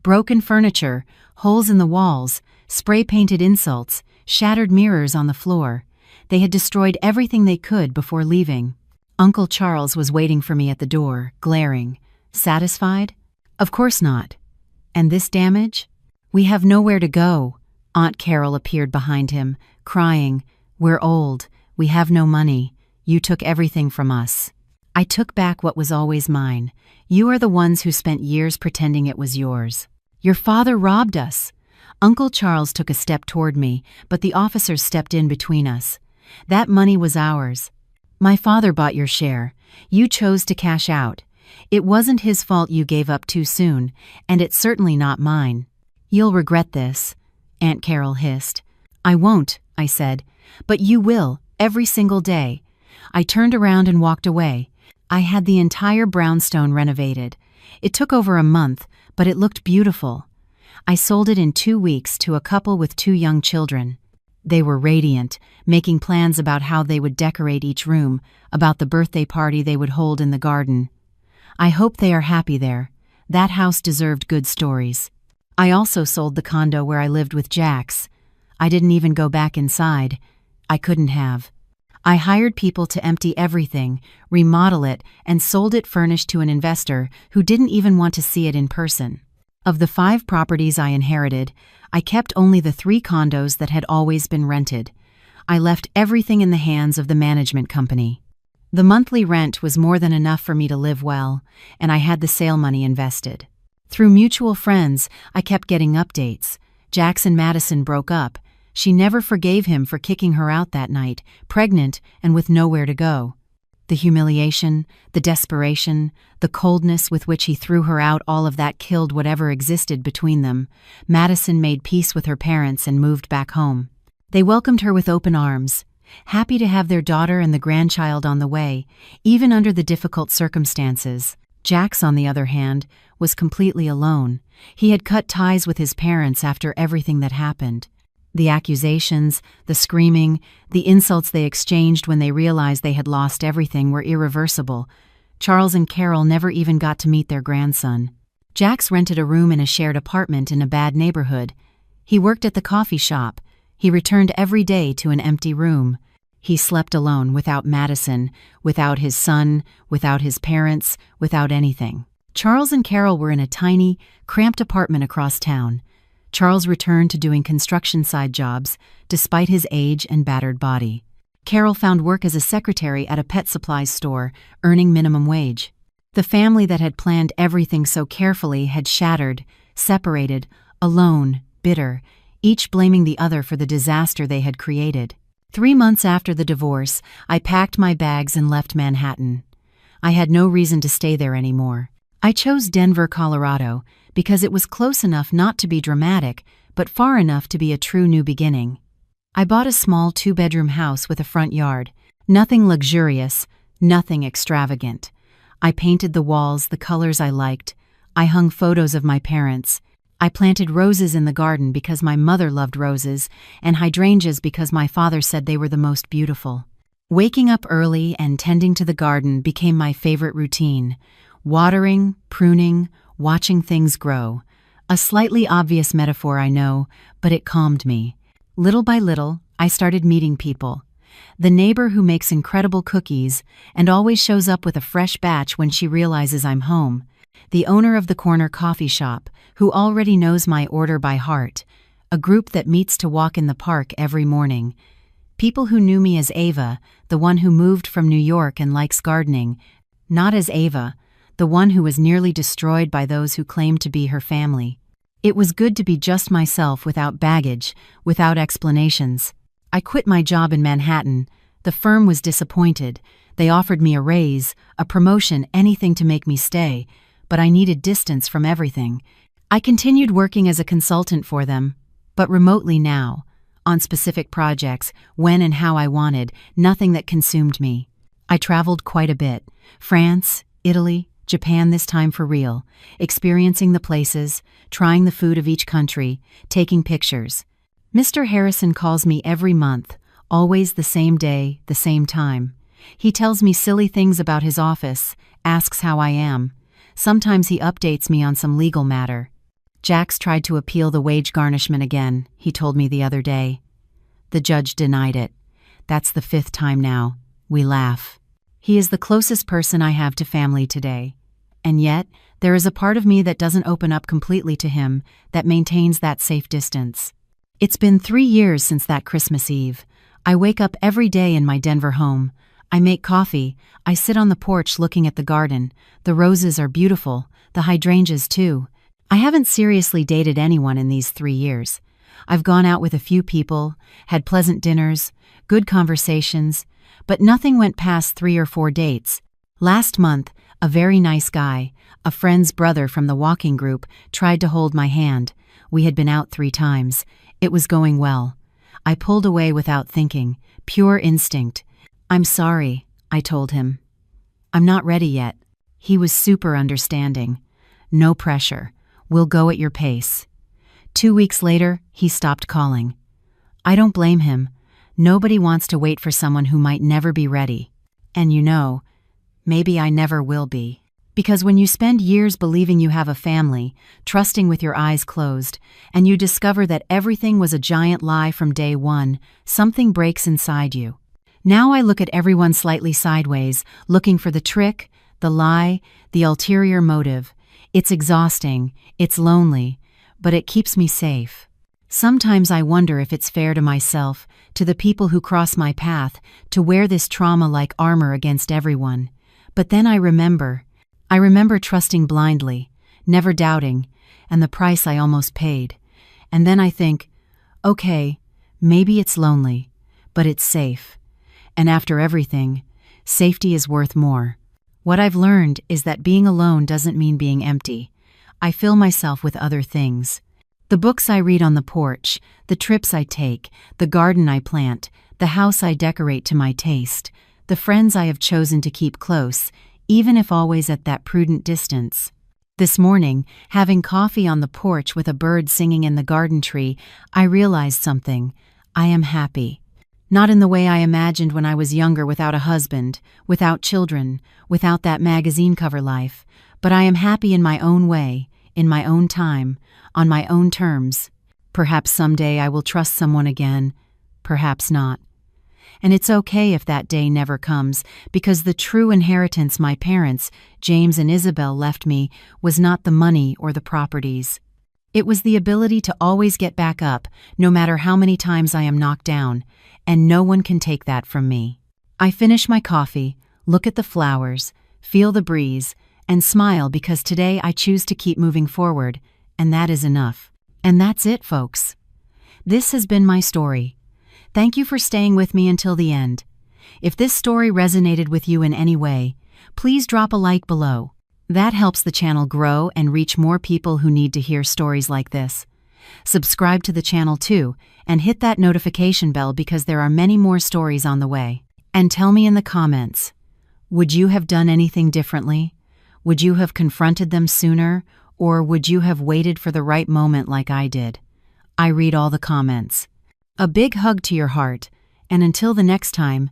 Broken furniture, holes in the walls, spray-painted insults, shattered mirrors on the floor. They had destroyed everything they could before leaving. Uncle Charles was waiting for me at the door, glaring. Satisfied? Of course not. And this damage? "We have nowhere to go." Aunt Carol appeared behind him, crying, "We're old. We have no money. You took everything from us." I took back what was always mine. "You are the ones who spent years pretending it was yours. Your father robbed us." Uncle Charles took a step toward me, but the officers stepped in between us. "That money was ours. My father bought your share. You chose to cash out. It wasn't his fault you gave up too soon, and it's certainly not mine." "You'll regret this," Aunt Carol hissed. "I won't," I said. "But you will, every single day." I turned around and walked away. I had the entire brownstone renovated. It took over a month, but it looked beautiful. I sold it in 2 weeks to a couple with 2 young children. They were radiant, making plans about how they would decorate each room, about the birthday party they would hold in the garden. I hope they are happy there. That house deserved good stories. I also sold the condo where I lived with Jax. I didn't even go back inside. I couldn't have. I hired people to empty everything, remodel it, and sold it furnished to an investor who didn't even want to see it in person. Of the 5 properties I inherited, I kept only the 3 condos that had always been rented. I left everything in the hands of the management company. The monthly rent was more than enough for me to live well, and I had the sale money invested. Through mutual friends, I kept getting updates. Jax and Madison broke up. She never forgave him for kicking her out that night, pregnant and with nowhere to go. The humiliation, the desperation, the coldness with which he threw her out, all of that killed whatever existed between them. Madison made peace with her parents and moved back home. They welcomed her with open arms, happy to have their daughter and the grandchild on the way, even under the difficult circumstances. Jax, on the other hand, was completely alone. He had cut ties with his parents after everything that happened. The accusations, the screaming, the insults they exchanged when they realized they had lost everything were irreversible. Charles and Carol never even got to meet their grandson. Jax rented a room in a shared apartment in a bad neighborhood. He worked at the coffee shop. He returned every day to an empty room. He slept alone, without Madison, without his son, without his parents, without anything. Charles and Carol were in a tiny, cramped apartment across town. Charles returned to doing construction side jobs, despite his age and battered body. Carol found work as a secretary at a pet supplies store, earning minimum wage. The family that had planned everything so carefully had shattered, separated, alone, bitter, each blaming the other for the disaster they had created. 3 months after the divorce, I packed my bags and left Manhattan. I had no reason to stay there anymore. I chose Denver, Colorado, because it was close enough not to be dramatic, but far enough to be a true new beginning. I bought a small 2-bedroom house with a front yard. Nothing luxurious, nothing extravagant. I painted the walls the colors I liked. I hung photos of my parents. I planted roses in the garden because my mother loved roses, and hydrangeas because my father said they were the most beautiful. Waking up early and tending to the garden became my favorite routine. Watering, pruning, watching things grow. A slightly obvious metaphor, I know, but it calmed me. Little by little, I started meeting people. The neighbor who makes incredible cookies and always shows up with a fresh batch when she realizes I'm home. The owner of the corner coffee shop, who already knows my order by heart. A group that meets to walk in the park every morning. People who knew me as Ava, the one who moved from New York and likes gardening. Not as Ava, the one who was nearly destroyed by those who claimed to be her family. It was good to be just myself without baggage, without explanations. I quit my job in Manhattan. The firm was disappointed. They offered me a raise, a promotion, anything to make me stay, but I needed distance from everything. I continued working as a consultant for them, but remotely now, on specific projects, when and how I wanted, nothing that consumed me. I traveled quite a bit. France, Italy, Japan this time for real, experiencing the places, trying the food of each country, taking pictures. Mr. Harrison calls me every month, always the same day, the same time. He tells me silly things about his office, asks how I am. Sometimes he updates me on some legal matter. Jax tried to appeal the wage garnishment again, he told me the other day. The judge denied it. That's the 5th time now. We laugh. He is the closest person I have to family today. And yet, there is a part of me that doesn't open up completely to him, that maintains that safe distance. It's been 3 years since that Christmas Eve. I wake up every day in my Denver home. I make coffee. I sit on the porch looking at the garden. The roses are beautiful, the hydrangeas too. I haven't seriously dated anyone in these 3 years. I've gone out with a few people, had pleasant dinners, good conversations, but nothing went past 3 or 4 dates. Last month, a very nice guy, a friend's brother from the walking group, tried to hold my hand. We had been out 3 times. It was going well. I pulled away without thinking, pure instinct. I'm sorry, I told him. I'm not ready yet. He was super understanding. No pressure. We'll go at your pace. 2 weeks later, he stopped calling. I don't blame him. Nobody wants to wait for someone who might never be ready. And you know, maybe I never will be. Because when you spend years believing you have a family, trusting with your eyes closed, and you discover that everything was a giant lie from day one, something breaks inside you. Now I look at everyone slightly sideways, looking for the trick, the lie, the ulterior motive. It's exhausting, it's lonely, but it keeps me safe. Sometimes I wonder if it's fair to myself, to the people who cross my path, to wear this trauma like armor against everyone. But then I remember trusting blindly, never doubting, and the price I almost paid. And then I think, okay, maybe it's lonely, but it's safe. And after everything, safety is worth more. What I've learned is that being alone doesn't mean being empty. I fill myself with other things. The books I read on the porch, the trips I take, the garden I plant, the house I decorate to my taste, the friends I have chosen to keep close, even if always at that prudent distance. This morning, having coffee on the porch with a bird singing in the garden tree, I realized something. I am happy. Not in the way I imagined when I was younger, without a husband, without children, without that magazine cover life, but I am happy in my own way, in my own time, on my own terms. Perhaps someday I will trust someone again, perhaps not. And it's okay if that day never comes, because the true inheritance my parents, James and Isabel, left me was not the money or the properties. It was the ability to always get back up, no matter how many times I am knocked down, and no one can take that from me. I finish my coffee, look at the flowers, feel the breeze, and smile because today I choose to keep moving forward, and that is enough. And that's it, folks. This has been my story. Thank you for staying with me until the end. If this story resonated with you in any way, please drop a like below. That helps the channel grow and reach more people who need to hear stories like this. Subscribe to the channel too, and hit that notification bell because there are many more stories on the way. And tell me in the comments, Would you have done anything differently? Would you have confronted them sooner, or would you have waited for the right moment like I did? I read all the comments. A big hug to your heart, and until the next time,